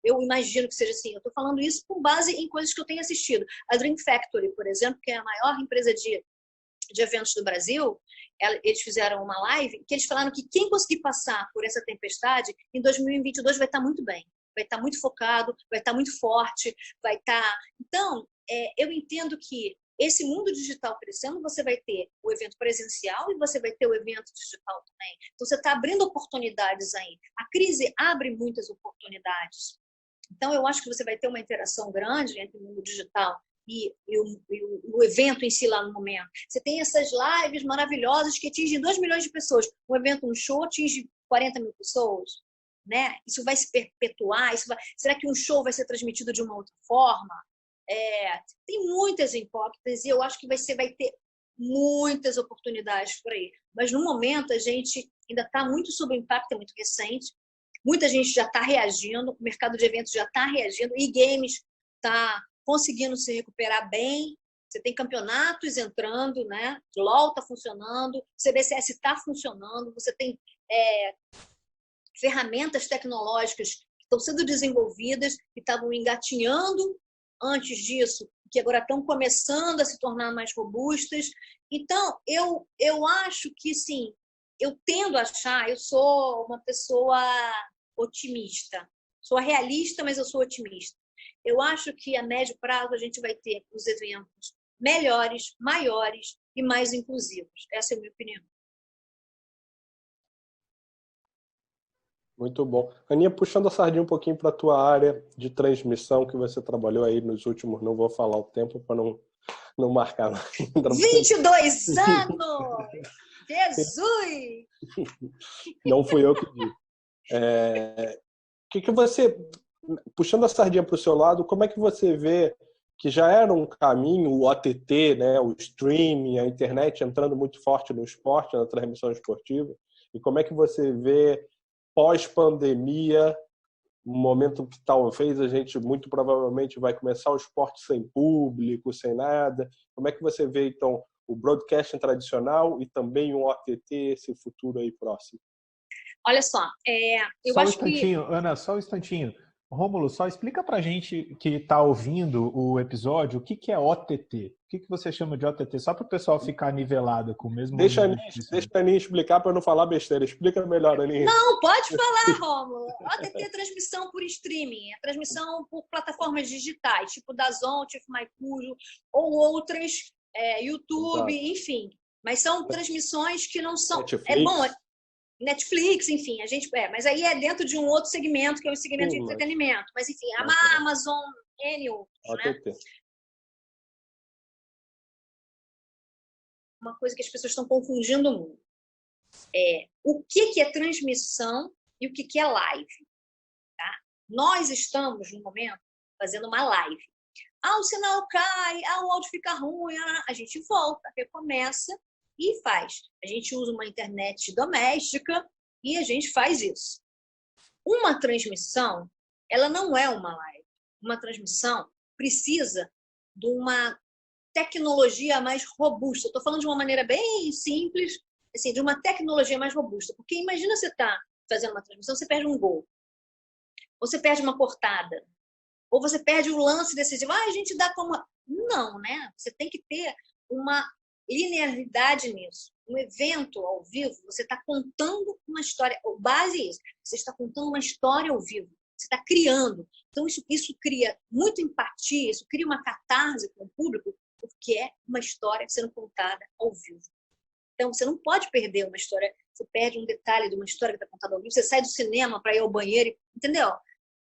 eu imagino que seja assim, eu estou falando isso com base em coisas que eu tenho assistido. A Dream Factory, por exemplo, que é a maior empresa de eventos do Brasil, eles fizeram uma live que eles falaram que quem conseguir passar por essa tempestade, em 2022 vai estar muito bem, vai estar muito focado, vai estar muito forte, vai estar... Então, eu entendo que esse mundo digital crescendo, você vai ter o evento presencial e você vai ter o evento digital também. Então, você está abrindo oportunidades aí. A crise abre muitas oportunidades. Então, eu acho que você vai ter uma interação grande entre o mundo digital e o evento em si lá no momento. Você tem essas lives maravilhosas que atingem 2 milhões de pessoas. Um evento, um show, atinge 40 mil pessoas. Né? Isso vai se perpetuar? Será que um show vai ser transmitido de uma outra forma? Tem muitas incógnitas e eu acho que vai ter muitas oportunidades por aí. Mas, no momento, a gente ainda está muito sob o impacto, é muito recente. Muita gente já está reagindo, o mercado de eventos já está reagindo, e games está conseguindo se recuperar bem. Você tem campeonatos entrando, né? LOL está funcionando, o CBCS está funcionando, você tem ferramentas tecnológicas que estão sendo desenvolvidas, que estavam engatinhando antes disso, que agora estão começando a se tornar mais robustas. Então, eu acho que, sim, eu tendo a achar, eu sou uma pessoa otimista. Sou realista, mas eu sou otimista. Eu acho que a médio prazo a gente vai ter os eventos melhores, maiores e mais inclusivos. Essa é a minha opinião. Muito bom. Aninha, puxando a sardinha um pouquinho para a tua área de transmissão que você trabalhou aí nos últimos, não vou falar o tempo para não não marcar. 22 anos! Jesus! Não fui eu que disse. Que você, puxando a sardinha para o seu lado, como é que você vê que já era um caminho, o OTT, né, o streaming, a internet entrando muito forte no esporte, na transmissão esportiva, e como é que você vê pós-pandemia, um momento que talvez a gente muito provavelmente vai começar o esporte sem público, sem nada. Como é que você vê, então, o broadcasting tradicional e também o OTT, esse futuro aí próximo? Olha só, eu Só um acho que... instantinho, Ana, só um instantinho. Rômulo, só explica pra gente que está ouvindo o episódio o que é OTT. O que você chama de OTT? Só para o pessoal ficar nivelado com o mesmo Deixa nome. a Aninha explicar para eu não falar besteira. Explica melhor, Aninha. Não, pode falar, Rômulo. OTT é transmissão por streaming, é transmissão por plataformas digitais, tipo DAZN, tipo MyCujo, ou outras, YouTube, Exato. enfim. Mas são transmissões que não são... Netflix. Netflix, enfim, a gente... mas aí é dentro de um outro segmento, que é o segmento de entretenimento. Mas, enfim, a Amazon, N outros, OTT. né? Uma coisa que as pessoas estão confundindo muito. O que é transmissão e o que é live. Tá? Nós estamos, no momento, fazendo uma live. O sinal cai, o áudio fica ruim, a gente volta, recomeça e faz. A gente usa uma internet doméstica e a gente faz isso. Uma transmissão, ela não é uma live. Uma transmissão precisa de uma tecnologia mais robusta. Estou falando de uma maneira bem simples, assim, de uma tecnologia mais robusta. Porque imagina você está fazendo uma transmissão, você perde um gol. Ou você perde uma cortada. Ou você perde o lance decisivo. A gente dá como... Não, né? Você tem que ter uma linearidade nisso. Um evento ao vivo, você está contando uma história. O base é isso. Você está contando uma história ao vivo. Você está criando. Então, isso cria muita empatia, isso cria uma catarse com o público, porque é uma história sendo contada ao vivo. Então, você não pode perder uma história. Você perde um detalhe de uma história que está contada ao vivo. Você sai do cinema para ir ao banheiro, entendeu?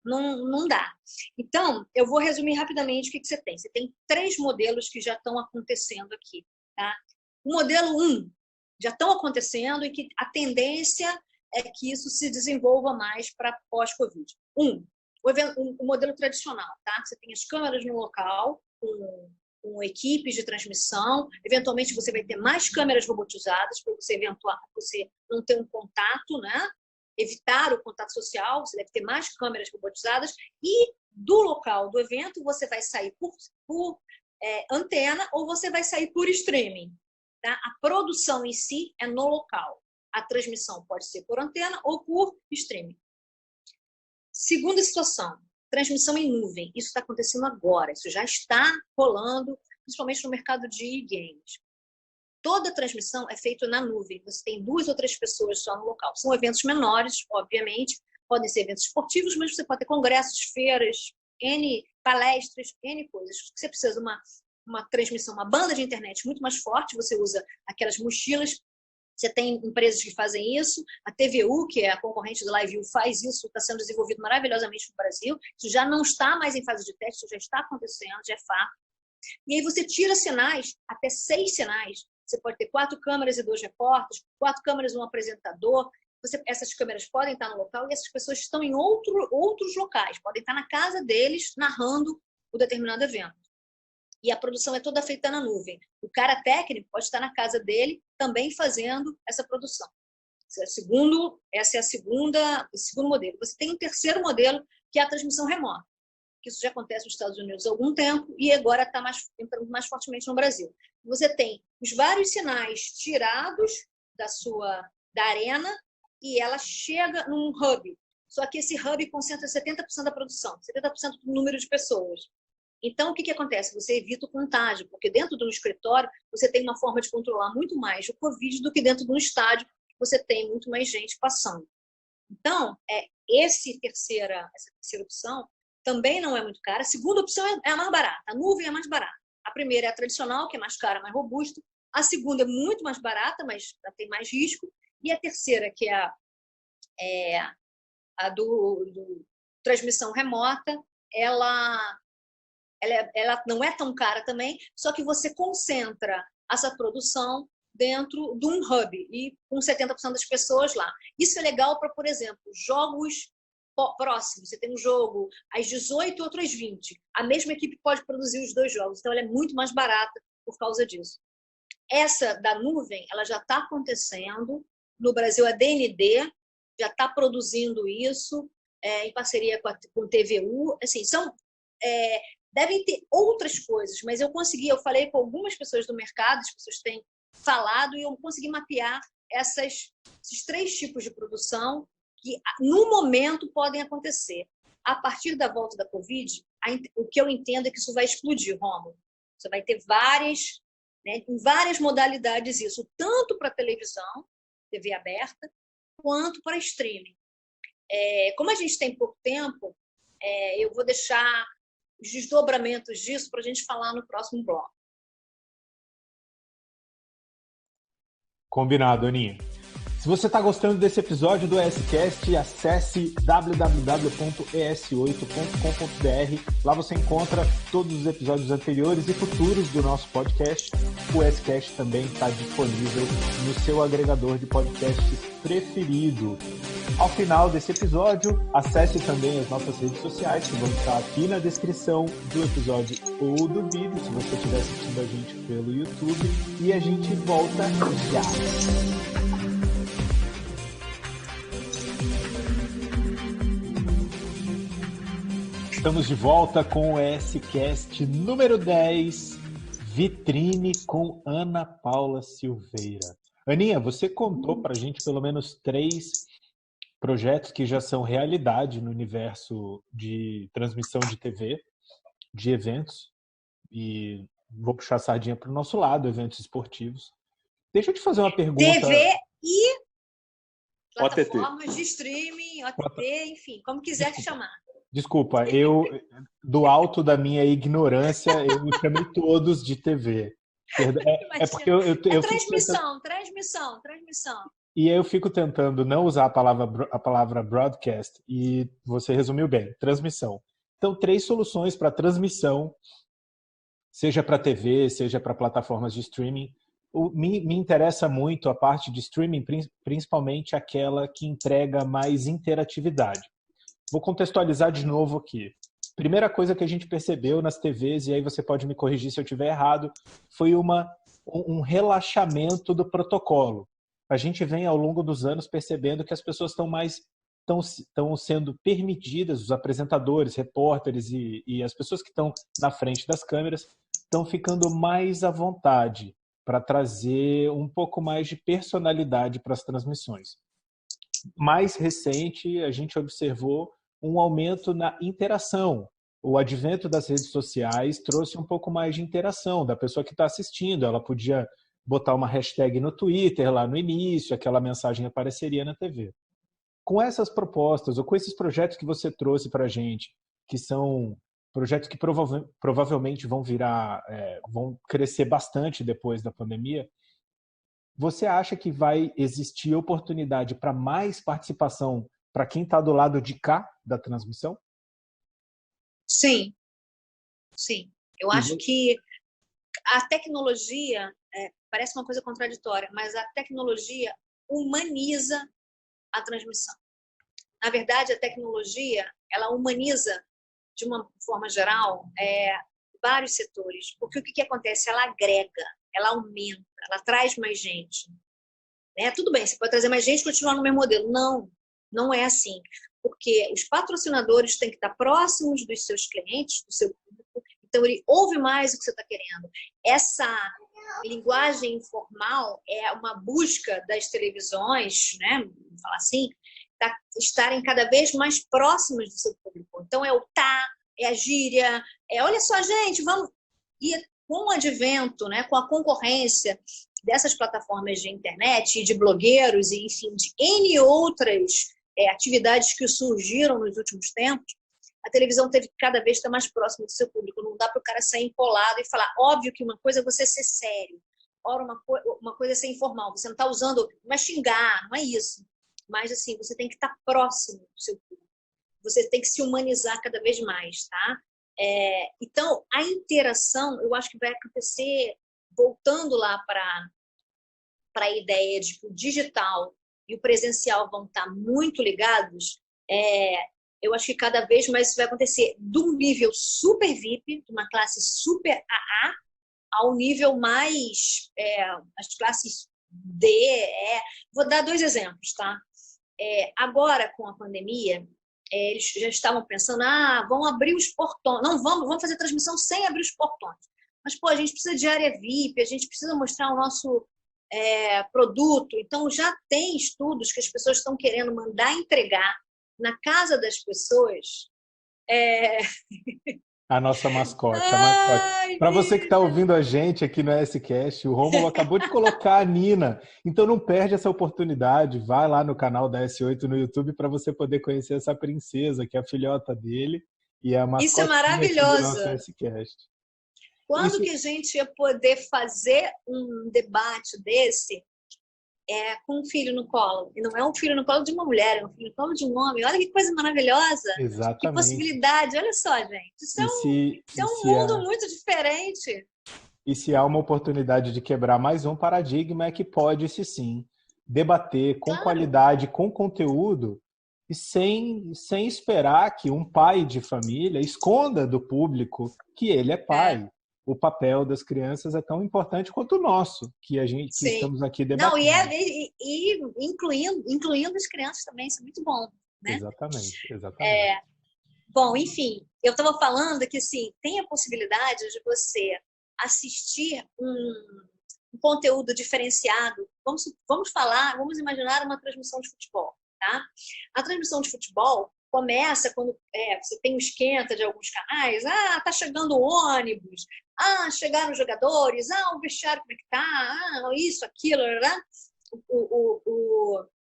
Não dá. Então, eu vou resumir rapidamente o que você tem. Você tem 3 modelos que já estão acontecendo aqui. Tá? O modelo 1 já estão acontecendo e que a tendência é que isso se desenvolva mais para pós-Covid. O modelo tradicional. Tá? Você tem as câmeras no local, com equipes de transmissão. Eventualmente, você vai ter mais câmeras robotizadas para você não ter um contato, né? Evitar o contato social, você deve ter mais câmeras robotizadas, e do local do evento você vai sair por antena ou você vai sair por streaming. Tá? A produção em si é no local. A transmissão pode ser por antena ou por streaming. Segunda situação, transmissão em nuvem. Isso está acontecendo agora, isso já está rolando, principalmente no mercado de games. Toda transmissão é feita na nuvem. Você tem 2 ou 3 pessoas só no local. São eventos menores, obviamente. Podem ser eventos esportivos, mas você pode ter congressos, feiras, N palestras, N coisas. Você precisa de uma transmissão, uma banda de internet muito mais forte. Você usa aquelas mochilas. Você tem empresas que fazem isso. A TVU, que é a concorrente do LiveU, faz isso. Está sendo desenvolvido maravilhosamente no Brasil. Isso já não está mais em fase de teste, isso já está acontecendo, já é fato. E aí você tira sinais, até 6 sinais. Você pode ter 4 câmeras e 2 repórteres, 4 câmeras e um apresentador. Essas câmeras podem estar no local e essas pessoas estão em outros locais. Podem estar na casa deles, narrando o determinado evento. E a produção é toda feita na nuvem. O cara técnico pode estar na casa dele também fazendo essa produção. Esse é o segundo modelo. Você tem um terceiro modelo, que é a transmissão remota. Que isso já acontece nos Estados Unidos há algum tempo e agora está entrando mais fortemente no Brasil. Você tem os vários sinais tirados da arena e ela chega num hub. Só que esse hub concentra 70% da produção, 70% do número de pessoas. Então, o que acontece? Você evita o contágio, porque dentro de um escritório você tem uma forma de controlar muito mais o Covid do que dentro de um estádio, você tem muito mais gente passando. Então, essa terceira opção também não é muito cara. A segunda opção é a mais barata. A nuvem é mais barata. A primeira é a tradicional, que é mais cara, mais robusta. A segunda é muito mais barata, mas tem mais risco. E a terceira, que é a do transmissão remota, ela ela não é tão cara também, só que você concentra essa produção dentro de um hub e com 70% das pessoas lá. Isso é legal para, por exemplo, jogos próximos. Você tem um jogo às 18 e outro às 20. A mesma equipe pode produzir os dois jogos, então ela é muito mais barata por causa disso. Essa da nuvem, ela já está acontecendo. No Brasil, a DND já está produzindo isso em parceria com a TVU. Assim, devem ter outras coisas, mas eu falei com algumas pessoas do mercado, as pessoas têm falado, e eu consegui mapear esses 3 tipos de produção que, no momento, podem acontecer. A partir da volta da Covid, o que eu entendo é que isso vai explodir, Rômulo. Você vai ter várias, né, em várias modalidades isso, tanto para televisão, TV aberta, quanto para streaming. Como a gente tem pouco tempo, eu vou deixar os desdobramentos disso para a gente falar no próximo bloco. Combinado, Aninha. Se você está gostando desse episódio do ESCast, acesse www.es8.com.br. Lá você encontra todos os episódios anteriores e futuros do nosso podcast. O ESCast também está disponível no seu agregador de podcasts preferido. Ao final desse episódio, acesse também as nossas redes sociais, que vão estar aqui na descrição do episódio ou do vídeo, se você estiver assistindo a gente pelo YouTube. E a gente volta já. Estamos de volta com o ESCast número 10, Vitrine com Ana Paula Silveira. Aninha, você contou para a gente pelo menos 3 projetos que já são realidade no universo de transmissão de TV, de eventos, e vou puxar a sardinha para o nosso lado, eventos esportivos. Deixa eu te fazer uma pergunta. TV e plataformas de streaming, OTT, enfim, como quiser te chamar. Desculpa, do alto da minha ignorância, eu me chamei todos de TV. Porque eu transmissão. E eu fico tentando não usar a palavra broadcast, e você resumiu bem, transmissão. Então, 3 soluções para transmissão, seja para TV, seja para plataformas de streaming. Me interessa muito a parte de streaming, principalmente aquela que entrega mais interatividade. Vou contextualizar de novo aqui. Primeira coisa que a gente percebeu nas TVs, e aí você pode me corrigir se eu estiver errado, foi um relaxamento do protocolo. A gente vem ao longo dos anos percebendo que as pessoas estão sendo permitidas, os apresentadores, repórteres e as pessoas que estão na frente das câmeras estão ficando mais à vontade para trazer um pouco mais de personalidade para as transmissões. Mais recente, a gente observou um aumento na interação. O advento das redes sociais trouxe um pouco mais de interação da pessoa que está assistindo. Ela podia botar uma hashtag no Twitter lá no início, aquela mensagem apareceria na TV. Com essas propostas, ou com esses projetos que você trouxe para a gente, que são projetos que provavelmente vão vão crescer bastante depois da pandemia, você acha que vai existir oportunidade para mais participação para quem está do lado de cá da transmissão? Sim. Eu acho que a tecnologia, parece uma coisa contraditória, mas a tecnologia humaniza a transmissão. Na verdade, a tecnologia, ela humaniza, de uma forma geral, vários setores. Porque o que acontece? Ela agrega, ela aumenta, ela traz mais gente. Tudo bem, você pode trazer mais gente e continuar no mesmo modelo. Não é assim. Porque os patrocinadores têm que estar próximos dos seus clientes, do seu público. Então, ele ouve mais o que você está querendo. Essa linguagem informal é uma busca das televisões, vamos falar assim, estarem cada vez mais próximas do seu público. Então, é o é a gíria, olha só, gente, vamos... E com o advento, com a concorrência dessas plataformas de internet, de blogueiros, e enfim, de N outras atividades que surgiram nos últimos tempos, a televisão teve que cada vez estar mais próxima do seu público. Não dá para o cara sair empolado e falar, óbvio que uma coisa é você ser sério, ora uma coisa é ser informal, você não está usando, não é xingar, não é isso. Mas, assim, você tem que estar próximo do seu público. Você tem que se humanizar cada vez mais, tá? Então, a interação, eu acho que vai acontecer, voltando lá para a ideia de que o digital e o presencial vão estar muito ligados, eu acho que cada vez mais isso vai acontecer de um nível super VIP, de uma classe super AA, ao nível mais, as classes D, E. Vou dar 2 exemplos, tá? Agora, com a pandemia, eles já estavam pensando, vão abrir os portões. Não, vamos fazer transmissão sem abrir os portões. Mas, pô, a gente precisa de área VIP, a gente precisa mostrar o nosso produto. Então, já tem estudos que as pessoas estão querendo mandar entregar na casa das pessoas. A nossa mascote, a mascote. Para você que está ouvindo a gente aqui no S-Cast, o Rômulo acabou de colocar a Nina. Então não perde essa oportunidade. Vai lá no canal da S8 no YouTube para você poder conhecer essa princesa, que é a filhota dele e a mascotinha Isso é maravilhoso. do nosso S-Cast. Quando que a gente ia poder fazer um debate desse com um filho no colo? E não é um filho no colo de uma mulher, é um filho no colo de um homem. Olha que coisa maravilhosa. Exatamente. Que possibilidade. Olha só, gente. Isso é um mundo muito diferente. E se há uma oportunidade de quebrar mais um paradigma, é que pode-se sim debater com qualidade, com conteúdo, e sem esperar que um pai de família esconda do público que ele é pai. O papel das crianças é tão importante quanto o nosso, que estamos aqui debatendo. Não, e incluindo as crianças também, isso é muito bom, né? Exatamente. Bom, enfim, eu estava falando que assim, tem a possibilidade de você assistir um conteúdo diferenciado. Vamos imaginar uma transmissão de futebol, tá? A transmissão de futebol começa quando você tem um esquenta de alguns canais. Tá chegando o ônibus. Chegaram os jogadores. O vestiário como é que tá? Isso, aquilo. Né?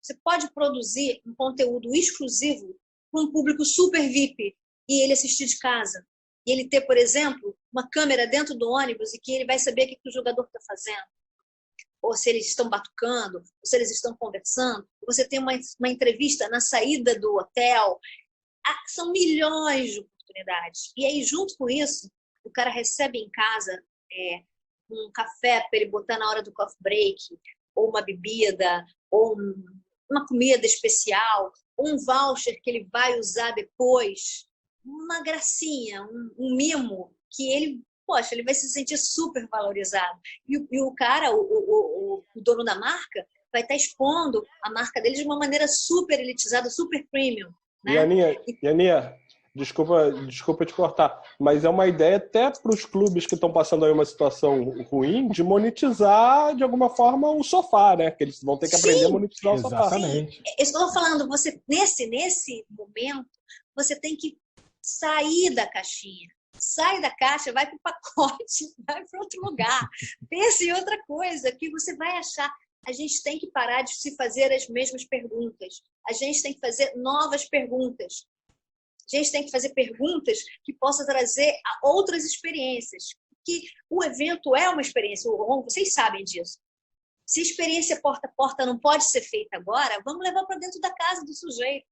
Você pode produzir um conteúdo exclusivo para um público super VIP e ele assistir de casa. E ele ter, por exemplo, uma câmera dentro do ônibus e que ele vai saber o que o jogador está fazendo. Ou se eles estão batucando, ou se eles estão conversando. Você tem uma entrevista na saída do hotel. São milhões de oportunidades. E aí, junto com isso, o cara recebe em casa um café para ele botar na hora do coffee break, ou uma bebida, ou uma comida especial, ou um voucher que ele vai usar depois. Uma gracinha, um mimo, que ele vai se sentir super valorizado. E o cara, o dono da marca, vai estar expondo a marca dele de uma maneira super elitizada, super premium. Né? E Aninha, desculpa te cortar, mas é uma ideia até para os clubes que estão passando aí uma situação ruim de monetizar de alguma forma o sofá, né? Que eles vão ter que aprender a monetizar o sofá. Exatamente. Eu estou falando, você nesse momento, você tem que sair da caixinha. Sai da caixa, vai para o pacote, vai para outro lugar. Pense em outra coisa que você vai achar. A gente tem que parar de se fazer as mesmas perguntas. A gente tem que fazer novas perguntas. A gente tem que fazer perguntas que possam trazer a outras experiências. Que o evento é uma experiência. Vocês sabem disso. Se a experiência porta a porta não pode ser feita agora, vamos levar para dentro da casa do sujeito.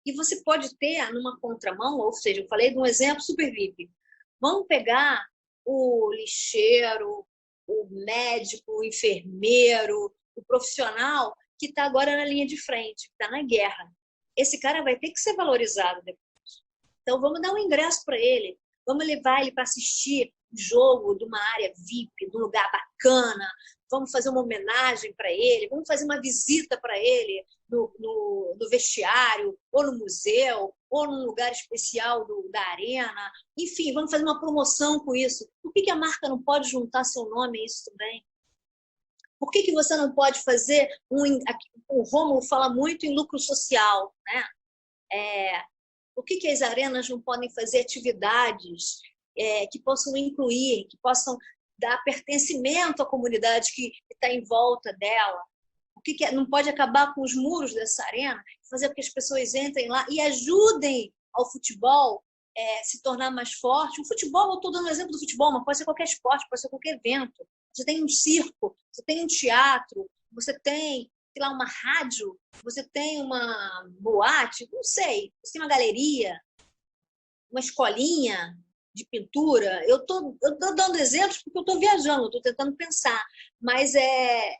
E você pode ter numa contramão, ou seja, eu falei de um exemplo super VIP. Vamos pegar o lixeiro, o médico, o enfermeiro, o profissional que está agora na linha de frente, que está na guerra. Esse cara vai ter que ser valorizado depois. Então, vamos dar um ingresso para ele. Vamos levar ele para assistir o jogo de uma área VIP, de um lugar bacana. Vamos fazer uma homenagem para ele. Vamos fazer uma visita para ele no vestiário, ou no museu, ou num lugar especial da arena. Enfim, vamos fazer uma promoção com isso. Por que a marca não pode juntar seu nome a isso também? Por que você não pode fazer o Rômulo fala muito em lucro social, né? Por que as arenas não podem fazer atividades que possam incluir, que possam dar pertencimento à comunidade que está em volta dela? Por que não pode acabar com os muros dessa arena, fazer com que as pessoas entrem lá e ajudem ao futebol se tornar mais forte? O futebol, eu estou dando um exemplo do futebol, mas pode ser qualquer esporte, pode ser qualquer evento. Você tem um circo, você tem um teatro, você tem, sei lá, uma rádio, você tem uma boate, não sei, você tem uma galeria. uma escolinha de pintura. Eu tô dando exemplos porque eu estou viajando, estou tentando pensar, mas é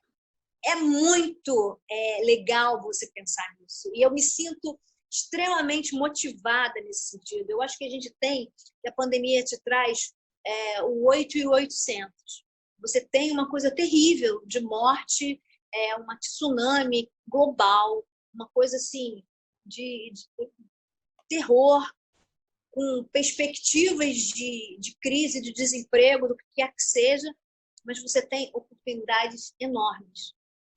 muito legal você pensar nisso. E eu me sinto extremamente motivada nesse sentido. Eu acho que que a pandemia te traz o 8 e o 800. Você tem uma coisa terrível de morte, uma tsunami global, uma coisa assim de terror, com perspectivas de crise, de desemprego, do que quer que seja, mas você tem oportunidades enormes,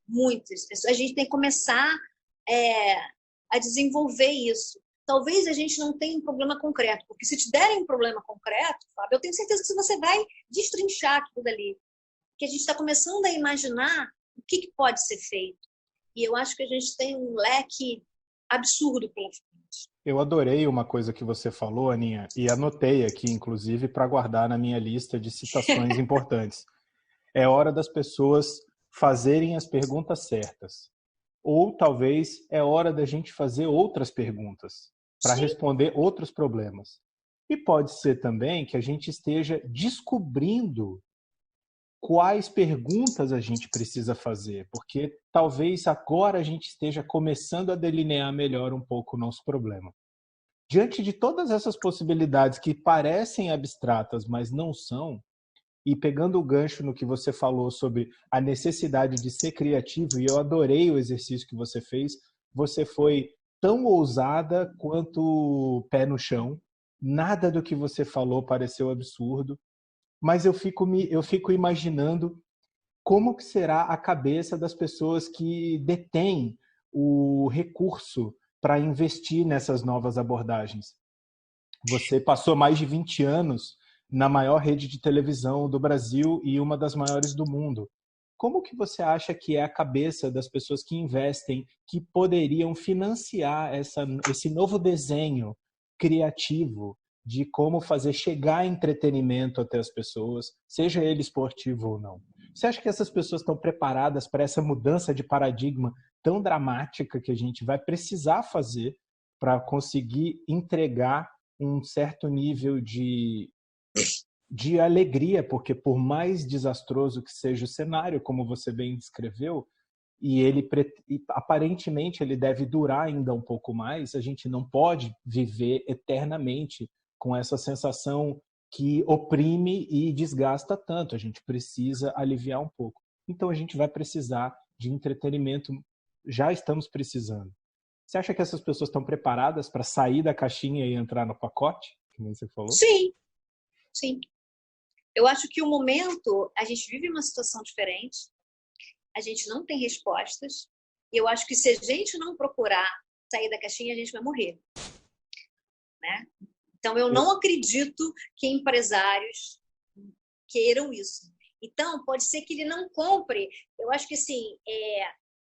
muitas. A gente tem que começar a desenvolver isso. Talvez a gente não tenha um problema concreto, porque se te derem um problema concreto, Fábio, eu tenho certeza que você vai destrinchar aquilo dali. Que a gente está começando a imaginar o que pode ser feito. E eu acho que a gente tem um leque absurdo pela frente. Eu adorei uma coisa que você falou, Aninha, e anotei aqui, inclusive, para guardar na minha lista de citações importantes. É hora das pessoas fazerem as perguntas certas. Ou talvez é hora da gente fazer outras perguntas para responder outros problemas. E pode ser também que a gente esteja descobrindo quais perguntas a gente precisa fazer, porque talvez agora a gente esteja começando a delinear melhor um pouco o nosso problema. Diante de todas essas possibilidades que parecem abstratas, mas não são, e pegando o gancho no que você falou sobre a necessidade de ser criativo, e eu adorei o exercício que você foi tão ousada quanto pé no chão, nada do que você falou pareceu absurdo, mas eu fico imaginando como que será a cabeça das pessoas que detêm o recurso para investir nessas novas abordagens. Você passou mais de 20 anos na maior rede de televisão do Brasil e uma das maiores do mundo. Como que você acha que é a cabeça das pessoas que investem, que poderiam financiar esse novo desenho criativo de como fazer chegar entretenimento até as pessoas, seja ele esportivo ou não? Você acha que essas pessoas estão preparadas para essa mudança de paradigma tão dramática que a gente vai precisar fazer para conseguir entregar um certo nível de alegria, porque por mais desastroso que seja o cenário, como você bem descreveu, e aparentemente ele deve durar ainda um pouco mais, a gente não pode viver eternamente com essa sensação que oprime e desgasta tanto. A gente precisa aliviar um pouco. Então a gente vai precisar de entretenimento, já estamos precisando. Você acha que essas pessoas estão preparadas para sair da caixinha e entrar no pacote, como você falou? Sim, sim. Eu acho que o momento, a gente vive uma situação diferente, a gente não tem respostas, e eu acho que se a gente não procurar sair da caixinha, a gente vai morrer. Né? Então, eu não acredito que empresários queiram isso. Então, pode ser que ele não compre. Eu acho que, assim,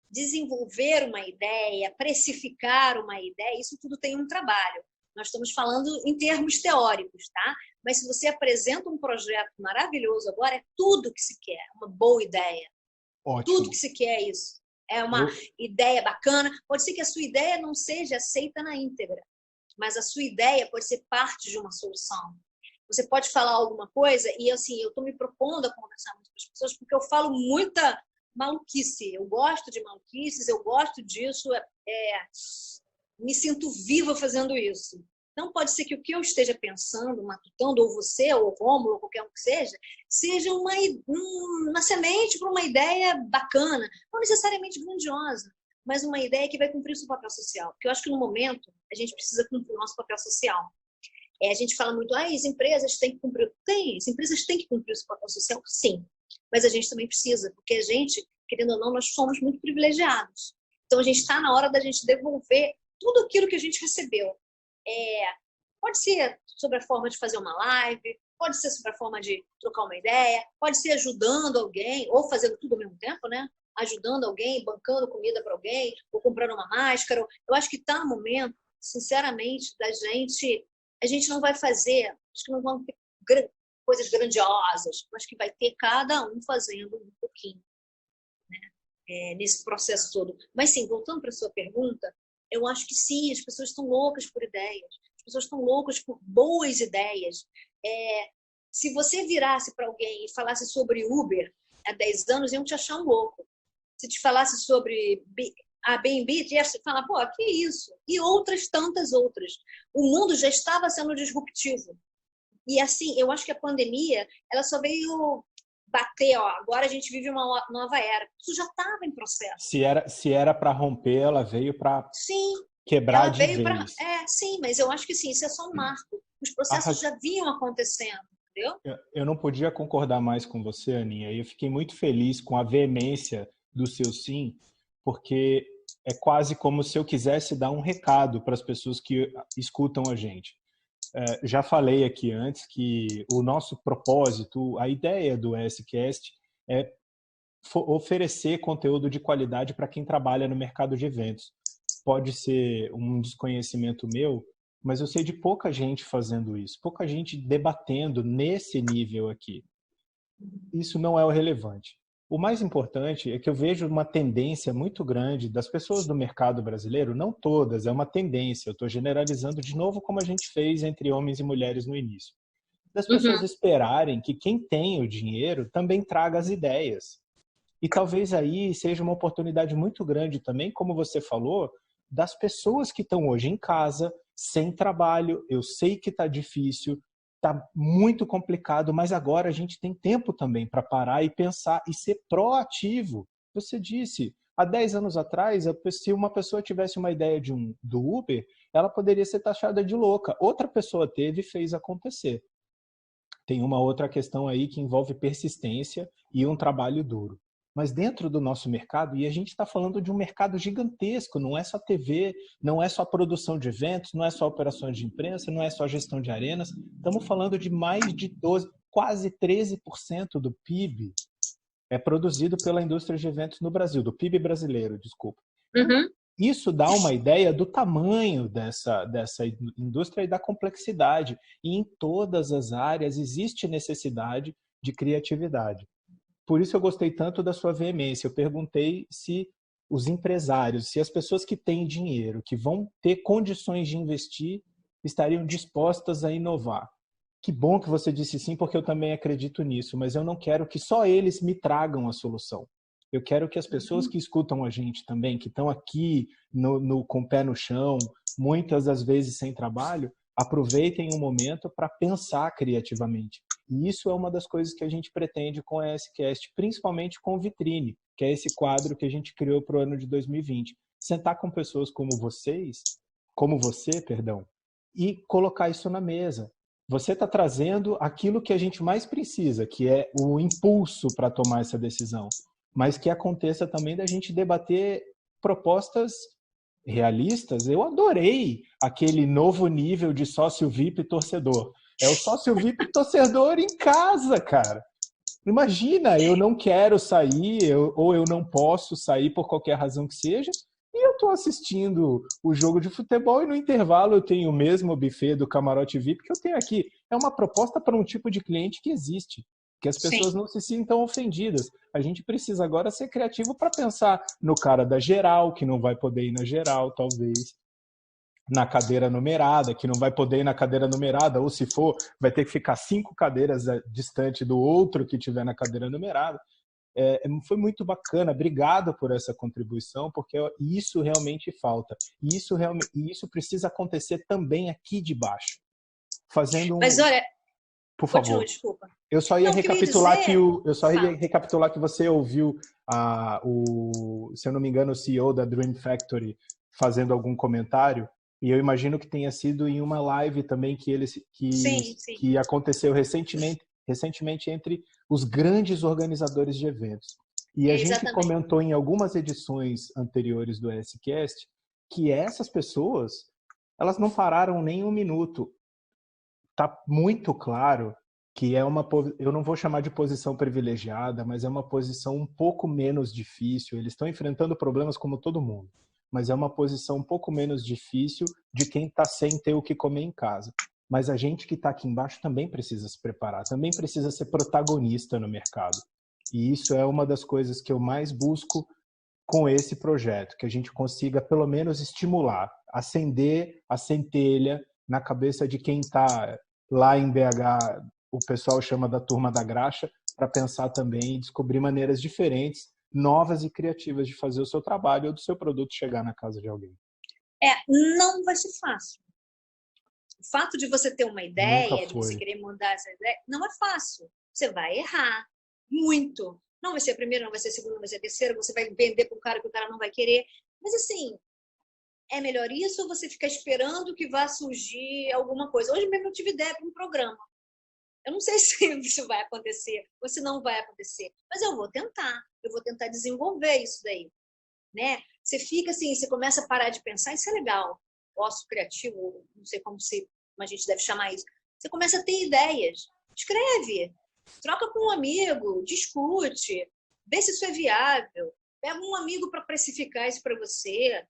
desenvolver uma ideia, precificar uma ideia, isso tudo tem um trabalho. Nós estamos falando em termos teóricos, tá? Mas se você apresenta um projeto maravilhoso agora, é tudo que se quer, uma boa ideia. Ótimo. Tudo que se quer é isso. É uma ideia bacana. Pode ser que a sua ideia não seja aceita na íntegra, mas a sua ideia pode ser parte de uma solução. Você pode falar alguma coisa e, assim, eu estou me propondo a conversar muito com as pessoas porque eu falo muita maluquice. Eu gosto de maluquices, eu gosto disso, me sinto viva fazendo isso. Então, pode ser que o que eu esteja pensando, matutando, ou você, ou o Rômulo, ou qualquer um que seja uma semente para uma ideia bacana, não necessariamente grandiosa, mas uma ideia que vai cumprir o seu papel social. Porque eu acho que, no momento, a gente precisa cumprir o nosso papel social. A gente fala muito, as empresas têm que cumprir. As empresas têm que cumprir o seu papel social, sim. Mas a gente também precisa, porque a gente, querendo ou não, nós somos muito privilegiados. Então, a gente está na hora da gente devolver tudo aquilo que a gente recebeu. Pode ser sobre a forma de fazer uma live, pode ser sobre a forma de trocar uma ideia, pode ser ajudando alguém, ou fazendo tudo ao mesmo tempo, né? Ajudando alguém, bancando comida para alguém, ou comprando uma máscara. Eu acho que está no momento, sinceramente, da gente... A gente não vai fazer, acho que não vão ter coisas grandiosas, mas que vai ter cada um fazendo um pouquinho, né? Nesse processo todo. Mas sim, voltando para a sua pergunta, eu acho que sim, as pessoas estão loucas por ideias, as pessoas estão loucas por boas ideias. Se você virasse para alguém e falasse sobre Uber há 10 anos, iam te achar um louco. Se te falasse sobre a Airbnb, ia falar, pô, que isso? E outras tantas outras. O mundo já estava sendo disruptivo. E assim, eu acho que a pandemia, ela só veio bater, ó, agora a gente vive uma nova era. Isso já estava em processo. Se era para romper, ela veio para Sim, quebrar ela de veio para... vez. Sim, mas eu acho que sim, isso é só um marco. Os processos já vinham acontecendo, entendeu? Eu não podia concordar mais com você, Aninha. Eu fiquei muito feliz com a veemência do seu sim, porque é quase como se eu quisesse dar um recado para as pessoas que escutam a gente. Já falei aqui antes que o nosso propósito, a ideia do ESCast é oferecer conteúdo de qualidade para quem trabalha no mercado de eventos. Pode ser um desconhecimento meu, mas eu sei de pouca gente fazendo isso, pouca gente debatendo nesse nível aqui. Isso não é o relevante. O mais importante é que eu vejo uma tendência muito grande das pessoas do mercado brasileiro, não todas, é uma tendência, eu estou generalizando de novo como a gente fez entre homens e mulheres no início, das pessoas esperarem que quem tem o dinheiro também traga as ideias. E talvez aí seja uma oportunidade muito grande também, como você falou, das pessoas que estão hoje em casa, sem trabalho. Eu sei que está difícil, está muito complicado, mas agora a gente tem tempo também para parar e pensar e ser proativo. Você disse, há 10 anos atrás, se uma pessoa tivesse uma ideia do Uber, ela poderia ser taxada de louca. Outra pessoa teve e fez acontecer. Tem uma outra questão aí que envolve persistência e um trabalho duro. Mas dentro do nosso mercado, e a gente está falando de um mercado gigantesco, não é só TV, não é só produção de eventos, não é só operações de imprensa, não é só gestão de arenas, estamos falando de mais de 12, quase 13% do PIB é produzido pela indústria de eventos no Brasil, do PIB brasileiro, desculpa. Isso dá uma ideia do tamanho dessa indústria e da complexidade. E em todas as áreas existe necessidade de criatividade. Por isso eu gostei tanto da sua veemência. Eu perguntei se os empresários, se as pessoas que têm dinheiro, que vão ter condições de investir, estariam dispostas a inovar. Que bom que você disse sim, porque eu também acredito nisso, mas eu não quero que só eles me tragam a solução. Eu quero que as pessoas que escutam a gente também, que estão aqui com o pé no chão, muitas das vezes sem trabalho, aproveitem um momento para pensar criativamente. E isso é uma das coisas que a gente pretende com a ESCast, principalmente com o Vitrine, que é esse quadro que a gente criou para o ano de 2020. Sentar com pessoas como você, e colocar isso na mesa. Você está trazendo aquilo que a gente mais precisa, que é o impulso para tomar essa decisão, mas que aconteça também da gente debater propostas realistas. Eu adorei aquele novo nível de sócio VIP torcedor. É o sócio VIP torcedor em casa, cara. Imagina, eu não quero sair, ou eu não posso sair por qualquer razão que seja, e eu estou assistindo o jogo de futebol e no intervalo eu tenho o mesmo buffet do camarote VIP que eu tenho aqui. É uma proposta para um tipo de cliente que existe, que as pessoas não se sintam ofendidas. A gente precisa agora ser criativo para pensar no cara da geral, que não vai poder ir na geral, talvez, na cadeira numerada, que não vai poder ir na cadeira numerada, ou se for, vai ter que ficar 5 cadeiras distante do outro que tiver na cadeira numerada. Foi muito bacana, obrigado por essa contribuição, porque isso realmente falta. E isso precisa acontecer também aqui de baixo. Mas olha, por favor. Continua, desculpa. Eu só ia recapitular que você ouviu se eu não me engano, o CEO da Dream Factory fazendo algum comentário, e eu imagino que tenha sido em uma live também que aconteceu recentemente entre os grandes organizadores de eventos. E a gente comentou em algumas edições anteriores do ESCast que essas pessoas, elas não pararam nem um minuto. Tá muito claro que eu não vou chamar de posição privilegiada, mas é uma posição um pouco menos difícil. Eles estão enfrentando problemas como todo mundo, mas é uma posição um pouco menos difícil de quem está sem ter o que comer em casa. Mas a gente que está aqui embaixo também precisa se preparar, também precisa ser protagonista no mercado. E isso é uma das coisas que eu mais busco com esse projeto, que a gente consiga pelo menos estimular, acender a centelha na cabeça de quem está lá em BH, o pessoal chama da turma da graxa, para pensar também e descobrir maneiras diferentes, novas e criativas de fazer o seu trabalho ou do seu produto chegar na casa de alguém? Não vai ser fácil. O fato de você ter uma ideia, de você querer mudar essa ideia, não é fácil. Você vai errar muito. Não vai ser a primeira, não vai ser a segunda, não vai ser a terceira, você vai vender para um cara que o cara não vai querer. Mas assim, é melhor isso ou você ficar esperando que vá surgir alguma coisa? Hoje mesmo eu tive ideia para um programa. Eu não sei se isso vai acontecer ou se não vai acontecer, mas eu vou tentar desenvolver isso daí, né? Você fica assim, você começa a parar de pensar, isso é legal, ócio criativo, não sei como a gente deve chamar isso. Você começa a ter ideias, escreve, troca com um amigo, discute, vê se isso é viável, pega um amigo para precificar isso para você,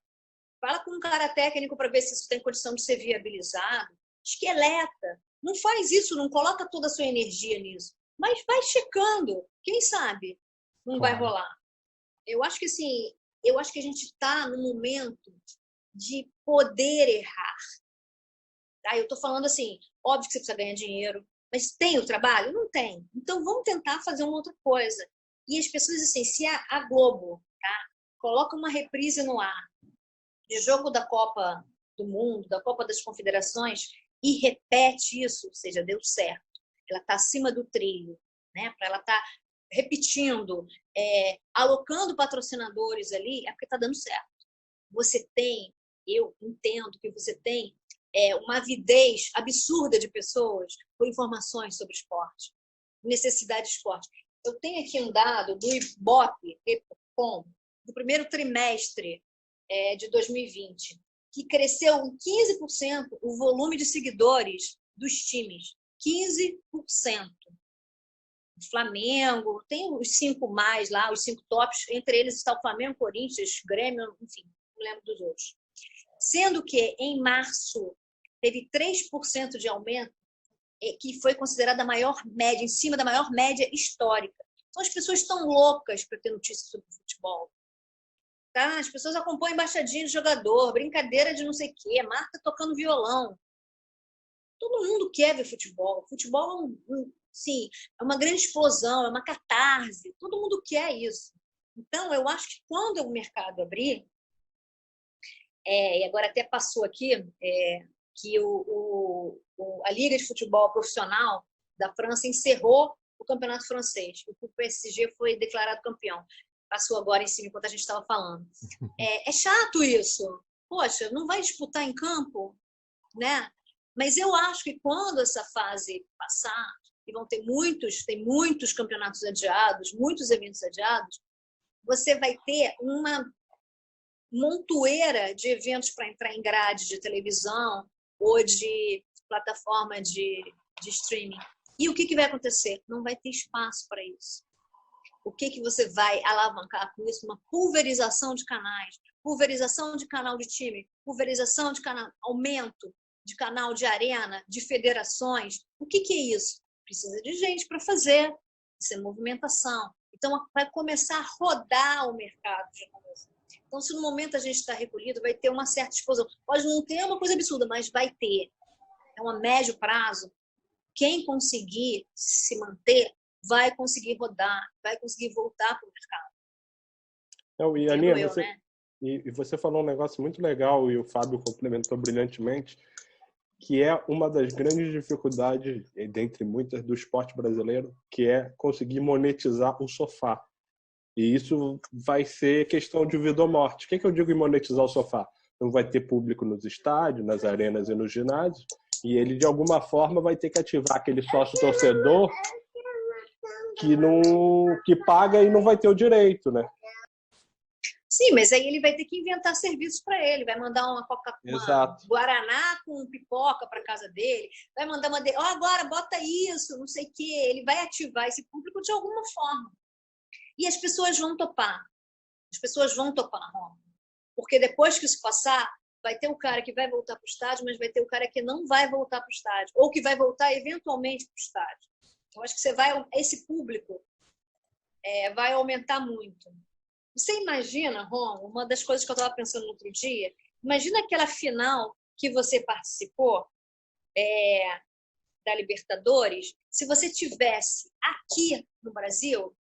fala com um cara técnico para ver se isso tem condição de ser viabilizado, esqueleta. Não faz isso, não coloca toda a sua energia nisso, mas vai checando, quem sabe não vai rolar. Eu acho que assim, a gente está no momento de poder errar. Tá? Eu estou falando assim, óbvio que você precisa ganhar dinheiro, mas tem o trabalho? Não tem. Então vamos tentar fazer uma outra coisa. E as pessoas, assim, se a Globo, tá, coloca uma reprise no ar de jogo da Copa do Mundo, da Copa das Confederações, e repete isso, ou seja, deu certo. Ela está acima do trilho, né? Para ela estar repetindo, alocando patrocinadores ali, é porque está dando certo. Você tem, eu entendo que você tem uma avidez absurda de pessoas por informações sobre esporte, necessidade de esporte. Eu tenho aqui um dado do Ibope.com, do primeiro trimestre de 2020, que cresceu em 15% o volume de seguidores dos times. 15%. O Flamengo, tem os 5 mais lá, os 5 tops, entre eles está o Flamengo, Corinthians, Grêmio, enfim, não lembro dos outros. Sendo que em março teve 3% de aumento, que foi considerada a maior média, em cima da maior média histórica. Então as pessoas estão loucas para ter notícias sobre futebol. Tá? As pessoas acompanham embaixadinha de jogador, brincadeira de não sei o quê, Marta tocando violão. Todo mundo quer ver futebol. Futebol sim, é uma grande explosão, é uma catarse. Todo mundo quer isso. Então, eu acho que quando o mercado abrir, e agora até passou aqui, que a Liga de Futebol Profissional da França encerrou o campeonato francês. O PSG foi declarado campeão. Passou agora em cima enquanto a gente estava falando. É chato isso. Poxa, não vai disputar em campo, né? Mas eu acho que quando essa fase passar, e tem muitos campeonatos adiados, muitos eventos adiados, você vai ter uma montoeira de eventos para entrar em grade de televisão ou de plataforma de streaming. E o que vai acontecer? Não vai ter espaço para isso. O que você vai alavancar com isso? Uma pulverização de canais, pulverização de canal de time, pulverização de canal, aumento de canal de arena, de federações. O que é isso? Precisa de gente para fazer. Isso é movimentação. Então, vai começar a rodar o mercado de novo. Então, se no momento a gente está recolhido, vai ter uma certa explosão. Pode não ter uma coisa absurda, mas vai ter. Então, a médio prazo, quem conseguir se manter vai conseguir rodar, vai conseguir voltar para o mercado. E Aninha, você falou um negócio muito legal e o Fábio complementou brilhantemente, que é uma das grandes dificuldades, dentre muitas, do esporte brasileiro, que é conseguir monetizar o sofá. E isso vai ser questão de vida ou morte. O que eu digo em monetizar o sofá? Não vai ter público nos estádios, nas arenas e nos ginásios, e ele, de alguma forma, vai ter que ativar aquele sócio-torcedor que paga e não vai ter o direito, né? Sim, mas aí ele vai ter que inventar serviços para ele, vai mandar uma Guaraná com pipoca para casa dele, vai mandar agora bota isso, não sei o quê, ele vai ativar esse público de alguma forma. E as pessoas vão topar. As pessoas vão topar, porque depois que isso passar, vai ter o cara que vai voltar para o estádio, mas vai ter o cara que não vai voltar para o estádio, ou que vai voltar eventualmente para o estádio. Eu acho que esse público vai aumentar muito. Você imagina, Ron, uma das coisas que eu estava pensando no outro dia, imagina aquela final que você participou da Libertadores, se você tivesse aqui no Brasil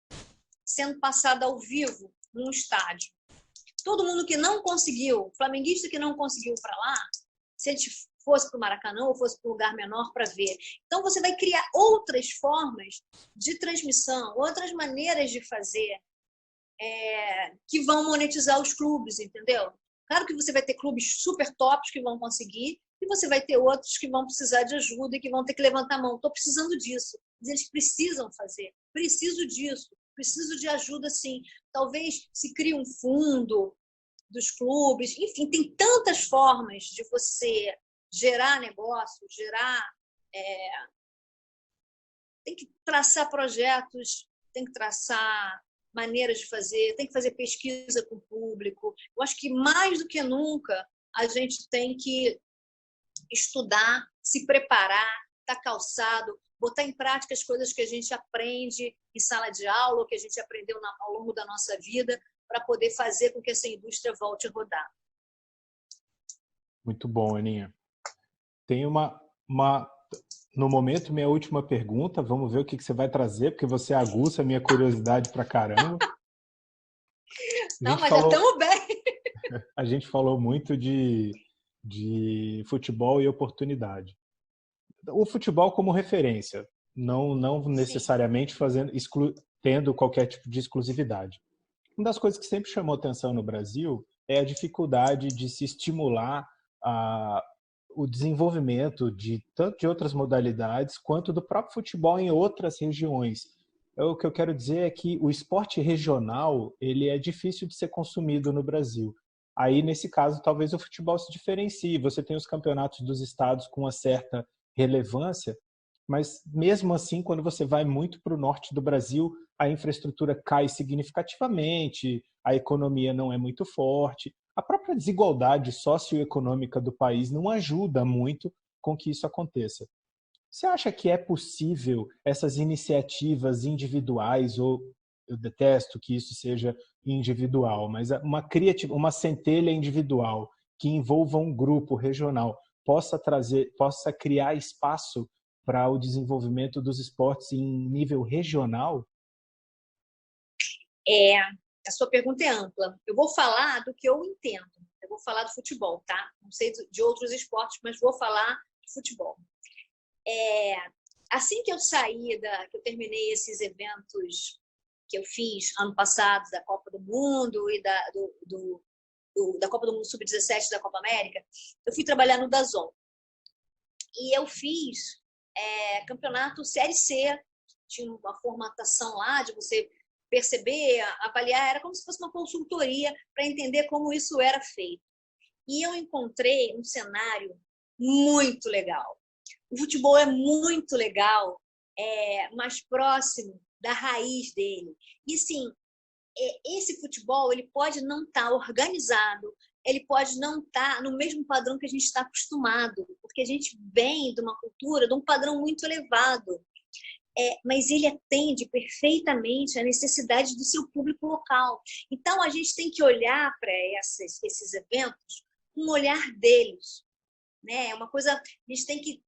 sendo passada ao vivo num estádio, todo mundo que não conseguiu, flamenguista que não conseguiu ir para lá, se a gente fosse para o Maracanã ou fosse para um lugar menor para ver. Então, você vai criar outras formas de transmissão, outras maneiras de fazer que vão monetizar os clubes, entendeu? Claro que você vai ter clubes super tops que vão conseguir e você vai ter outros que vão precisar de ajuda e que vão ter que levantar a mão. Estou precisando disso. Mas eles precisam fazer. Preciso disso. Preciso de ajuda, sim. Talvez se crie um fundo dos clubes. Enfim, tem tantas formas de você gerar negócio, tem que traçar projetos, tem que traçar maneiras de fazer, tem que fazer pesquisa com o público. Eu acho que mais do que nunca a gente tem que estudar, se preparar, estar calçado, botar em prática as coisas que a gente aprende em sala de aula, ou que a gente aprendeu ao longo da nossa vida, para poder fazer com que essa indústria volte a rodar. Muito bom, Aninha. Tem no momento, minha última pergunta. Vamos ver o que você vai trazer, porque você aguça a minha curiosidade pra caramba. Não, mas já estamos bem. A gente falou muito de futebol e oportunidade. O futebol como referência, não necessariamente tendo qualquer tipo de exclusividade. Uma das coisas que sempre chamou atenção no Brasil é a dificuldade de se estimular o desenvolvimento tanto de outras modalidades quanto do próprio futebol em outras regiões. O que eu quero dizer é que o esporte regional ele é difícil de ser consumido no Brasil. Aí, nesse caso, talvez o futebol se diferencie. Você tem os campeonatos dos estados com uma certa relevância, mas mesmo assim, quando você vai muito para o norte do Brasil, a infraestrutura cai significativamente, a economia não é muito forte. A própria desigualdade socioeconômica do país não ajuda muito com que isso aconteça. Você acha que é possível essas iniciativas individuais, ou eu detesto que isso seja individual, mas uma centelha individual que envolva um grupo regional possa criar espaço para o desenvolvimento dos esportes em nível regional? A sua pergunta é ampla. Eu vou falar do que eu entendo. Eu vou falar do futebol, tá? Não sei de outros esportes, mas vou falar de futebol. Assim que eu que eu terminei esses eventos que eu fiz ano passado, da Copa do Mundo e da Copa do Mundo Sub-17 da Copa América, eu fui trabalhar no DAZN. E eu fiz campeonato Série C, tinha uma formatação lá de você perceber, avaliar, era como se fosse uma consultoria para entender como isso era feito. E eu encontrei um cenário muito legal. O futebol é muito legal, mais próximo da raiz dele. E, sim, esse futebol ele pode não estar organizado, ele pode não estar no mesmo padrão que a gente está acostumado, porque a gente vem de uma cultura, de um padrão muito elevado. Mas ele atende perfeitamente à necessidade do seu público local. Então, a gente tem que olhar para esses eventos com um olhar deles. Né? Uma coisa, a gente tem que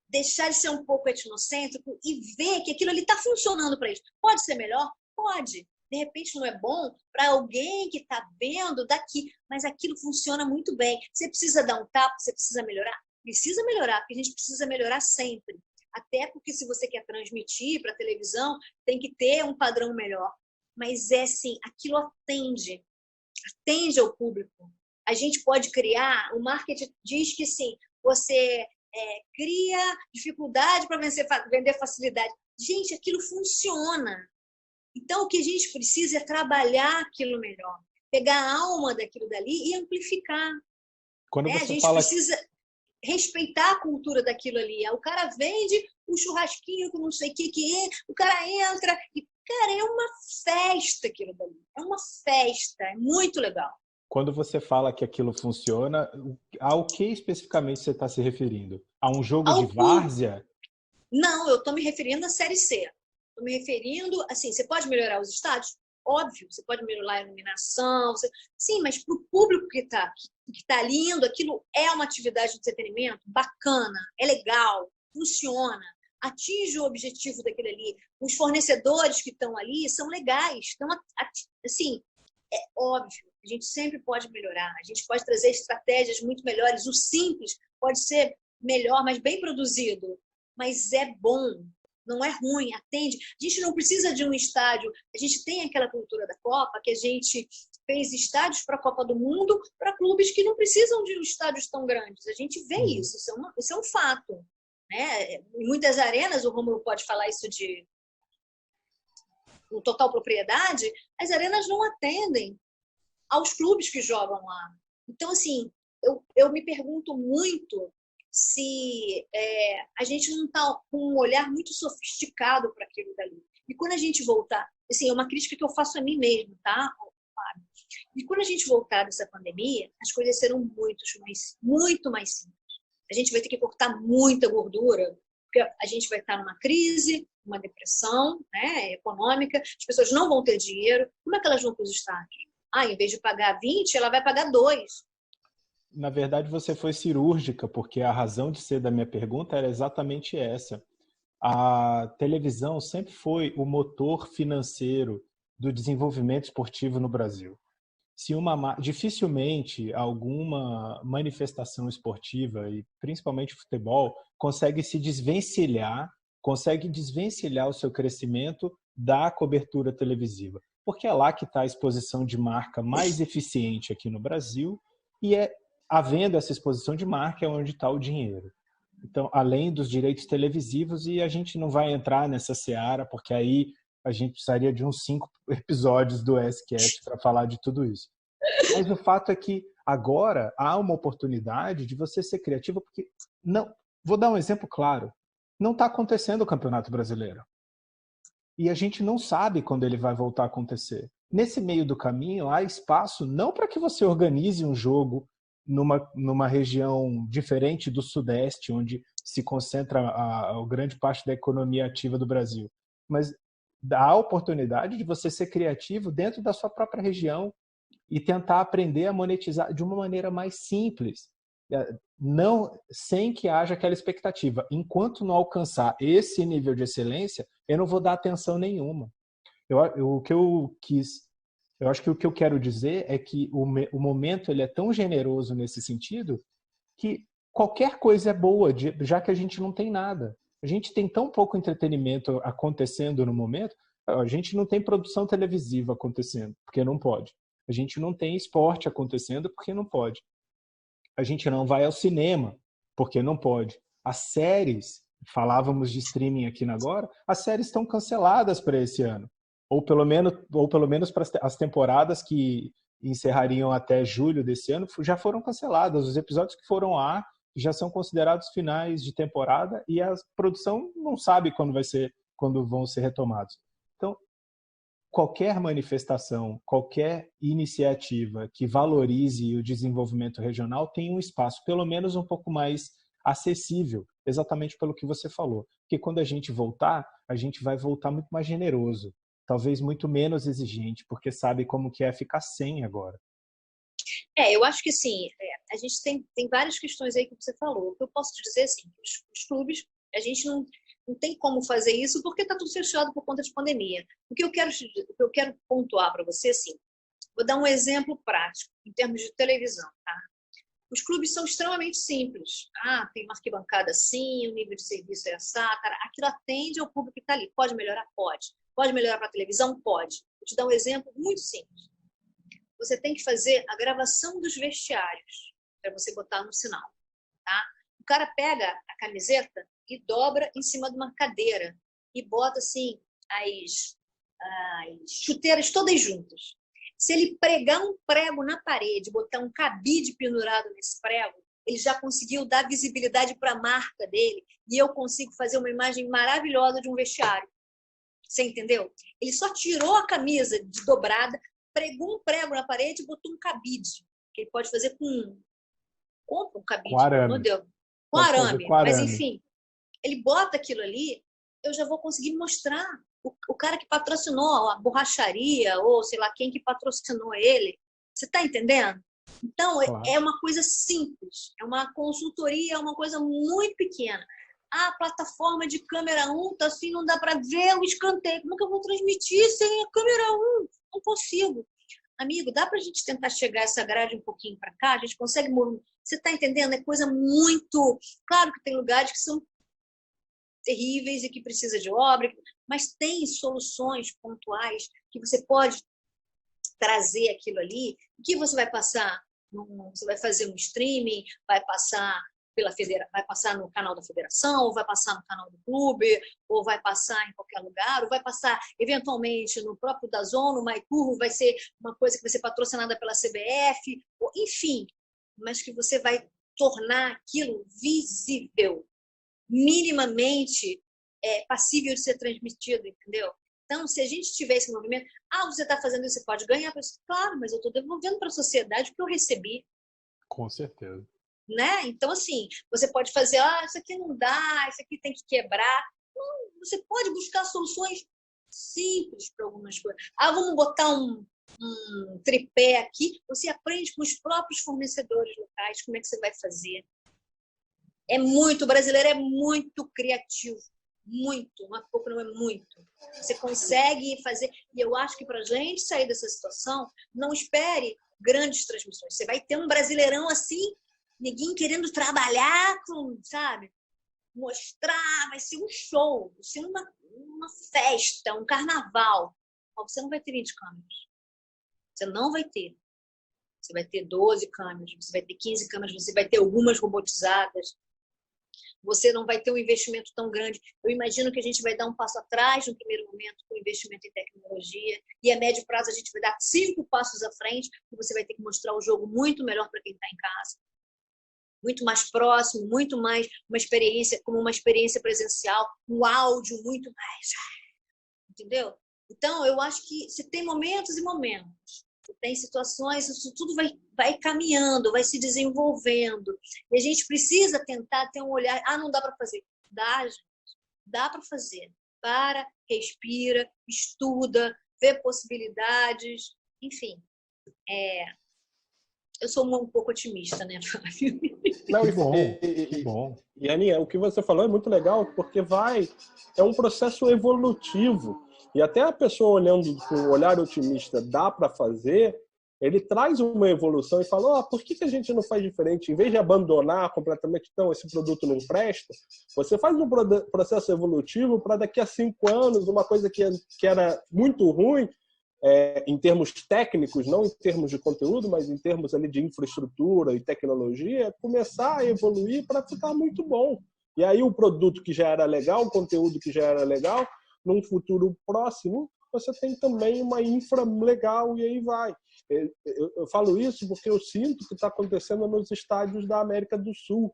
deixar de ser um pouco etnocêntrico e ver que aquilo ali está funcionando para isso. Pode ser melhor? Pode. De repente não é bom para alguém que está vendo daqui, mas aquilo funciona muito bem. Você precisa dar um tapa, você precisa melhorar? Precisa melhorar, porque a gente precisa melhorar sempre. Até porque se você quer transmitir para a televisão, tem que ter um padrão melhor. Mas assim, aquilo atende ao público. A gente pode criar, o marketing diz que sim, você cria dificuldade para vender facilidade. Gente, aquilo funciona. Então, o que a gente precisa é trabalhar aquilo melhor, pegar a alma daquilo dali e amplificar. A gente precisa respeitar a cultura daquilo ali. O cara vende o churrasquinho com não sei o que é, o cara entra e, cara, é uma festa aquilo dali. É uma festa, é muito legal. Quando você fala que aquilo funciona, ao que especificamente você está se referindo? A um jogo de várzea? Não, eu estou me referindo à Série C. Estou me referindo, assim, você pode melhorar os estádios? óbvio, você pode melhorar a iluminação, sim, mas para o público que tá ali indo, aquilo é uma atividade de entretenimento bacana, é legal, funciona, atinge o objetivo daquele ali. Os fornecedores que estão ali são legais, estão, assim, é óbvio, a gente sempre pode melhorar, a gente pode trazer estratégias muito melhores, o simples pode ser melhor, mas bem produzido, mas é bom, não é ruim, atende. A gente não precisa de um estádio, a gente tem aquela cultura da Copa, que a gente fez estádios para a Copa do Mundo, para clubes que não precisam de estádios tão grandes. A gente vê isso, isso é um fato. Né? Em muitas arenas, o Rômulo pode falar isso com total propriedade, as arenas não atendem aos clubes que jogam lá. Então, assim, eu me pergunto muito se a gente não está com um olhar muito sofisticado para aquilo dali. E quando a gente voltar, assim, é uma crítica que eu faço a mim mesmo, tá, Fábio? E quando a gente voltar dessa pandemia, as coisas serão muito mais simples. A gente vai ter que cortar muita gordura, porque a gente vai estar numa crise, uma depressão, né, econômica, as pessoas não vão ter dinheiro. Como é que elas vão para os estádios? Em vez de pagar 20, ela vai pagar 2. Na verdade, você foi cirúrgica, porque a razão de ser da minha pergunta era exatamente essa. A televisão sempre foi o motor financeiro do desenvolvimento esportivo no Brasil. Dificilmente alguma manifestação esportiva, e principalmente futebol, consegue desvencilhar o seu crescimento da cobertura televisiva. Porque é lá que está a exposição de marca mais eficiente aqui no Brasil, e havendo essa exposição de marca é onde está o dinheiro. Então, além dos direitos televisivos, e a gente não vai entrar nessa seara, porque aí a gente precisaria de uns 5 episódios do S-Cast para falar de tudo isso. Mas o fato é que agora há uma oportunidade de você ser criativo, porque vou dar um exemplo claro. Não está acontecendo o Campeonato Brasileiro. E a gente não sabe quando ele vai voltar a acontecer. Nesse meio do caminho, há espaço não para que você organize um jogo numa região diferente do Sudeste, onde se concentra a grande parte da economia ativa do Brasil, mas dá a oportunidade de você ser criativo dentro da sua própria região e tentar aprender a monetizar de uma maneira mais simples, não sem que haja aquela expectativa. Enquanto não alcançar esse nível de excelência, eu não vou dar atenção nenhuma. Eu acho que o que eu quero dizer é que o momento ele é tão generoso nesse sentido que qualquer coisa é boa, já que a gente não tem nada. A gente tem tão pouco entretenimento acontecendo no momento, a gente não tem produção televisiva acontecendo, porque não pode. A gente não tem esporte acontecendo, porque não pode. A gente não vai ao cinema, porque não pode. As séries, falávamos de streaming aqui agora, as séries estão canceladas para esse ano. Ou pelo menos para as temporadas que encerrariam até julho desse ano já foram canceladas. Os episódios que foram ao ar já são considerados finais de temporada e a produção não sabe quando vão ser retomados. Então, qualquer manifestação, qualquer iniciativa que valorize o desenvolvimento regional tem um espaço, pelo menos um pouco mais acessível, exatamente pelo que você falou. Porque quando a gente vai voltar muito mais generoso, talvez muito menos exigente, porque sabe como que é ficar sem agora. Eu acho que sim, a gente tem várias questões aí que você falou. O que eu posso te dizer, assim, os clubes, a gente não tem como fazer isso porque está tudo fechado por conta de pandemia. O que eu quero pontuar para você, assim, vou dar um exemplo prático, em termos de televisão, tá? Os clubes são extremamente simples. Tem uma arquibancada assim, o nível de serviço é assado, aquilo atende ao público que está ali. Pode melhorar? Pode. Pode melhorar para a televisão? Pode. Vou te dar um exemplo muito simples. Você tem que fazer a gravação dos vestiários para você botar no sinal, tá? O cara pega a camiseta e dobra em cima de uma cadeira e bota assim as chuteiras todas juntas. Se ele pregar um prego na parede, botar um cabide pendurado nesse prego, ele já conseguiu dar visibilidade para a marca dele e eu consigo fazer uma imagem maravilhosa de um vestiário. Você entendeu? Ele só tirou a camisa dobrada, pregou um prego na parede e botou um cabide, que ele pode fazer compra um cabide, com arame. Com arame. Mas enfim, ele bota aquilo ali eu já vou conseguir mostrar o cara que patrocinou a borracharia, ou sei lá quem que patrocinou ele. Você está entendendo? Então, Claro. é uma coisa simples, é uma consultoria, é uma coisa muito pequena. A plataforma de câmera 1 tá assim, não dá para ver o escanteio. Como que eu vou transmitir sem a câmera 1? Não consigo. Amigo, dá para a gente tentar chegar essa grade um pouquinho para cá? A gente consegue... Você está entendendo? É coisa muito... Claro que tem lugares que são terríveis e que precisa de obra, mas tem soluções pontuais que você pode trazer aquilo ali, que você vai passar, você vai fazer um streaming, vai passar vai passar no canal da federação, ou vai passar no canal do clube, ou vai passar em qualquer lugar, ou vai passar eventualmente no próprio DAZN, no MyCurvo, vai ser uma coisa que vai ser patrocinada pela CBF, ou, enfim, mas que você vai tornar aquilo visível, minimamente passível de ser transmitido, entendeu? Então, se a gente tiver esse movimento, você está fazendo isso, você pode ganhar, claro, mas eu estou devolvendo para a sociedade o que eu recebi. Com certeza. Né? Então, assim, você pode fazer, isso aqui não dá, isso aqui tem que quebrar. Não, você pode buscar soluções simples para algumas coisas. Vamos botar um tripé aqui, você aprende com os próprios fornecedores locais como é que você vai fazer. O brasileiro é muito criativo. Muito, uma pouco não é muito. Você consegue fazer, e eu acho que para a gente sair dessa situação, não espere grandes transmissões. Você vai ter um brasileirão assim, ninguém querendo trabalhar com, sabe? Mostrar, vai ser um show, vai ser uma festa, um carnaval. Mas você não vai ter 20 câmeras. Você não vai ter. Você vai ter 12 câmeras, você vai ter 15 câmeras, você vai ter algumas robotizadas. Você não vai ter um investimento tão grande. Eu imagino que a gente vai dar um passo atrás no primeiro momento com o investimento em tecnologia e a médio prazo a gente vai dar 5 passos à frente e você vai ter que mostrar o jogo muito melhor para quem está em casa. Muito mais próximo, muito mais uma experiência, como uma experiência presencial, um áudio muito mais. Entendeu? Então, eu acho que você tem momentos e momentos. Tem situações, isso tudo vai caminhando, vai se desenvolvendo. E a gente precisa tentar ter um olhar. Não dá para fazer. Dá, gente. Dá para fazer. Para, respira, estuda, vê possibilidades. Enfim, eu sou um pouco otimista, né, Fábio? Não, Que bom, que bom. E, Aninha, o que você falou é muito legal, porque é um processo evolutivo. E até a pessoa olhando com um olhar otimista, dá para fazer, ele traz uma evolução e fala, por que a gente não faz diferente? Em vez de abandonar completamente, então, esse produto não presta, você faz um processo evolutivo para daqui a 5 anos, uma coisa que era muito ruim, em termos técnicos, não em termos de conteúdo, mas em termos ali de infraestrutura e tecnologia, começar a evoluir para ficar muito bom. E aí o produto que já era legal, o conteúdo que já era legal, num futuro próximo, você tem também uma infra legal e aí vai. Eu falo isso porque eu sinto que está acontecendo nos estádios da América do Sul,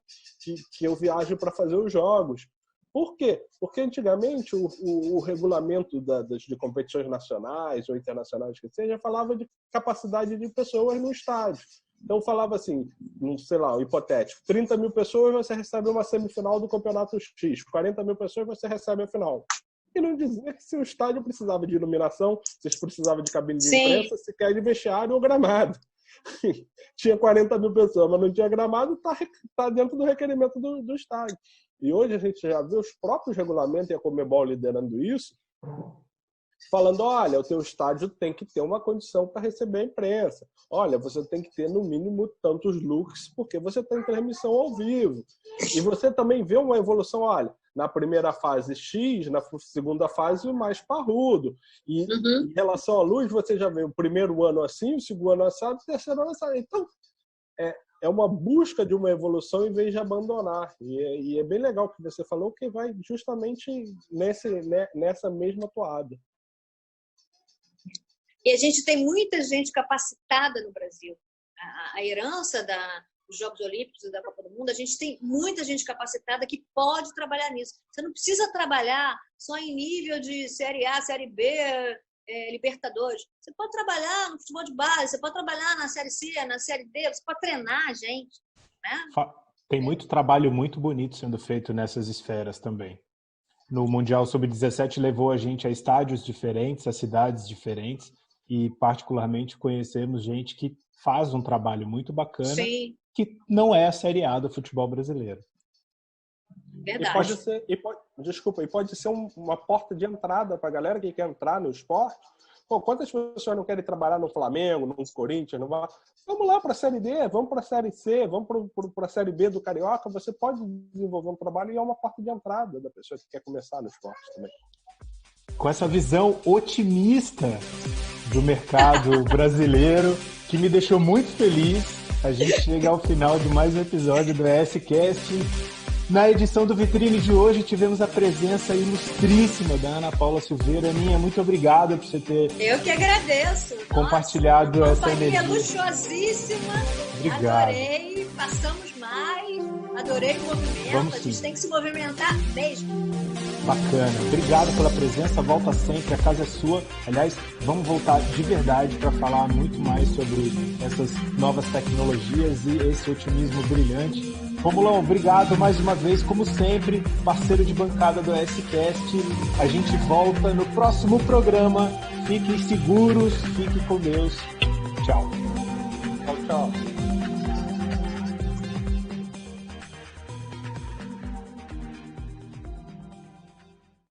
que eu viajo para fazer os jogos. Por quê? Porque antigamente o regulamento de competições nacionais ou internacionais, que seja, falava de capacidade de pessoas no estádio. Então falava assim, sei lá, um hipotético, 30 mil pessoas você recebe uma semifinal do campeonato X, 40 mil pessoas você recebe a final. E não dizia que se o estádio precisava de iluminação, se precisava de cabine de imprensa, se quer de vestiário ou gramado. Tinha 40 mil pessoas, mas não tinha gramado, está dentro do requerimento do estádio. E hoje a gente já vê os próprios regulamentos e a Conmebol liderando isso, falando, olha, o teu estádio tem que ter uma condição para receber a imprensa. Olha, você tem que ter no mínimo tantos looks, porque você tem transmissão ao vivo. E você também vê uma evolução, olha, na primeira fase X, na segunda fase mais parrudo. E em relação à luz, você já vê o primeiro ano assim, o segundo ano assado, o terceiro ano assado. Então, é uma busca de uma evolução em vez de abandonar. E é bem legal o que você falou, que vai justamente nessa mesma toada. E a gente tem muita gente capacitada no Brasil. A herança dos Jogos Olímpicos e da Copa do Mundo, a gente tem muita gente capacitada que pode trabalhar nisso. Você não precisa trabalhar só em nível de Série A, Série B, Libertadores. Você pode trabalhar no futebol de base, você pode trabalhar na Série C, na Série D, você pode treinar a gente. Né? Tem muito trabalho muito bonito sendo feito nessas esferas também. no Mundial Sub-17 levou a gente a estádios diferentes, a cidades diferentes, e particularmente conhecemos gente que faz um trabalho muito bacana, Sim. que não é a Série A do futebol brasileiro. Verdade. E pode ser uma porta de entrada para a galera que quer entrar no esporte. Pô, quantas pessoas não querem trabalhar no Flamengo, no Corinthians? Vamos lá para a Série D, vamos para a Série C, vamos para a Série B do Carioca. Você pode desenvolver um trabalho e é uma porta de entrada da pessoa que quer começar no esporte também. Com essa visão otimista do mercado brasileiro, que me deixou muito feliz, a gente chega ao final de mais um episódio do ESCast. Na edição do Vitrine de hoje, tivemos a presença ilustríssima da Ana Paula Silveira. Aninha, muito obrigado por você ter... Eu que agradeço. Compartilhado essa energia. Companhia luxuosíssima. Obrigado. Adorei. Passamos mais. Adorei o movimento. A gente tem que se movimentar mesmo. Bacana. Obrigado pela presença. Volta sempre. A casa é sua. Aliás, vamos voltar de verdade para falar muito mais sobre essas novas tecnologias e esse otimismo brilhante. Romulão, obrigado mais uma vez, como sempre, parceiro de bancada do ESCast. A gente volta no próximo programa. Fiquem seguros, fiquem com Deus. Tchau.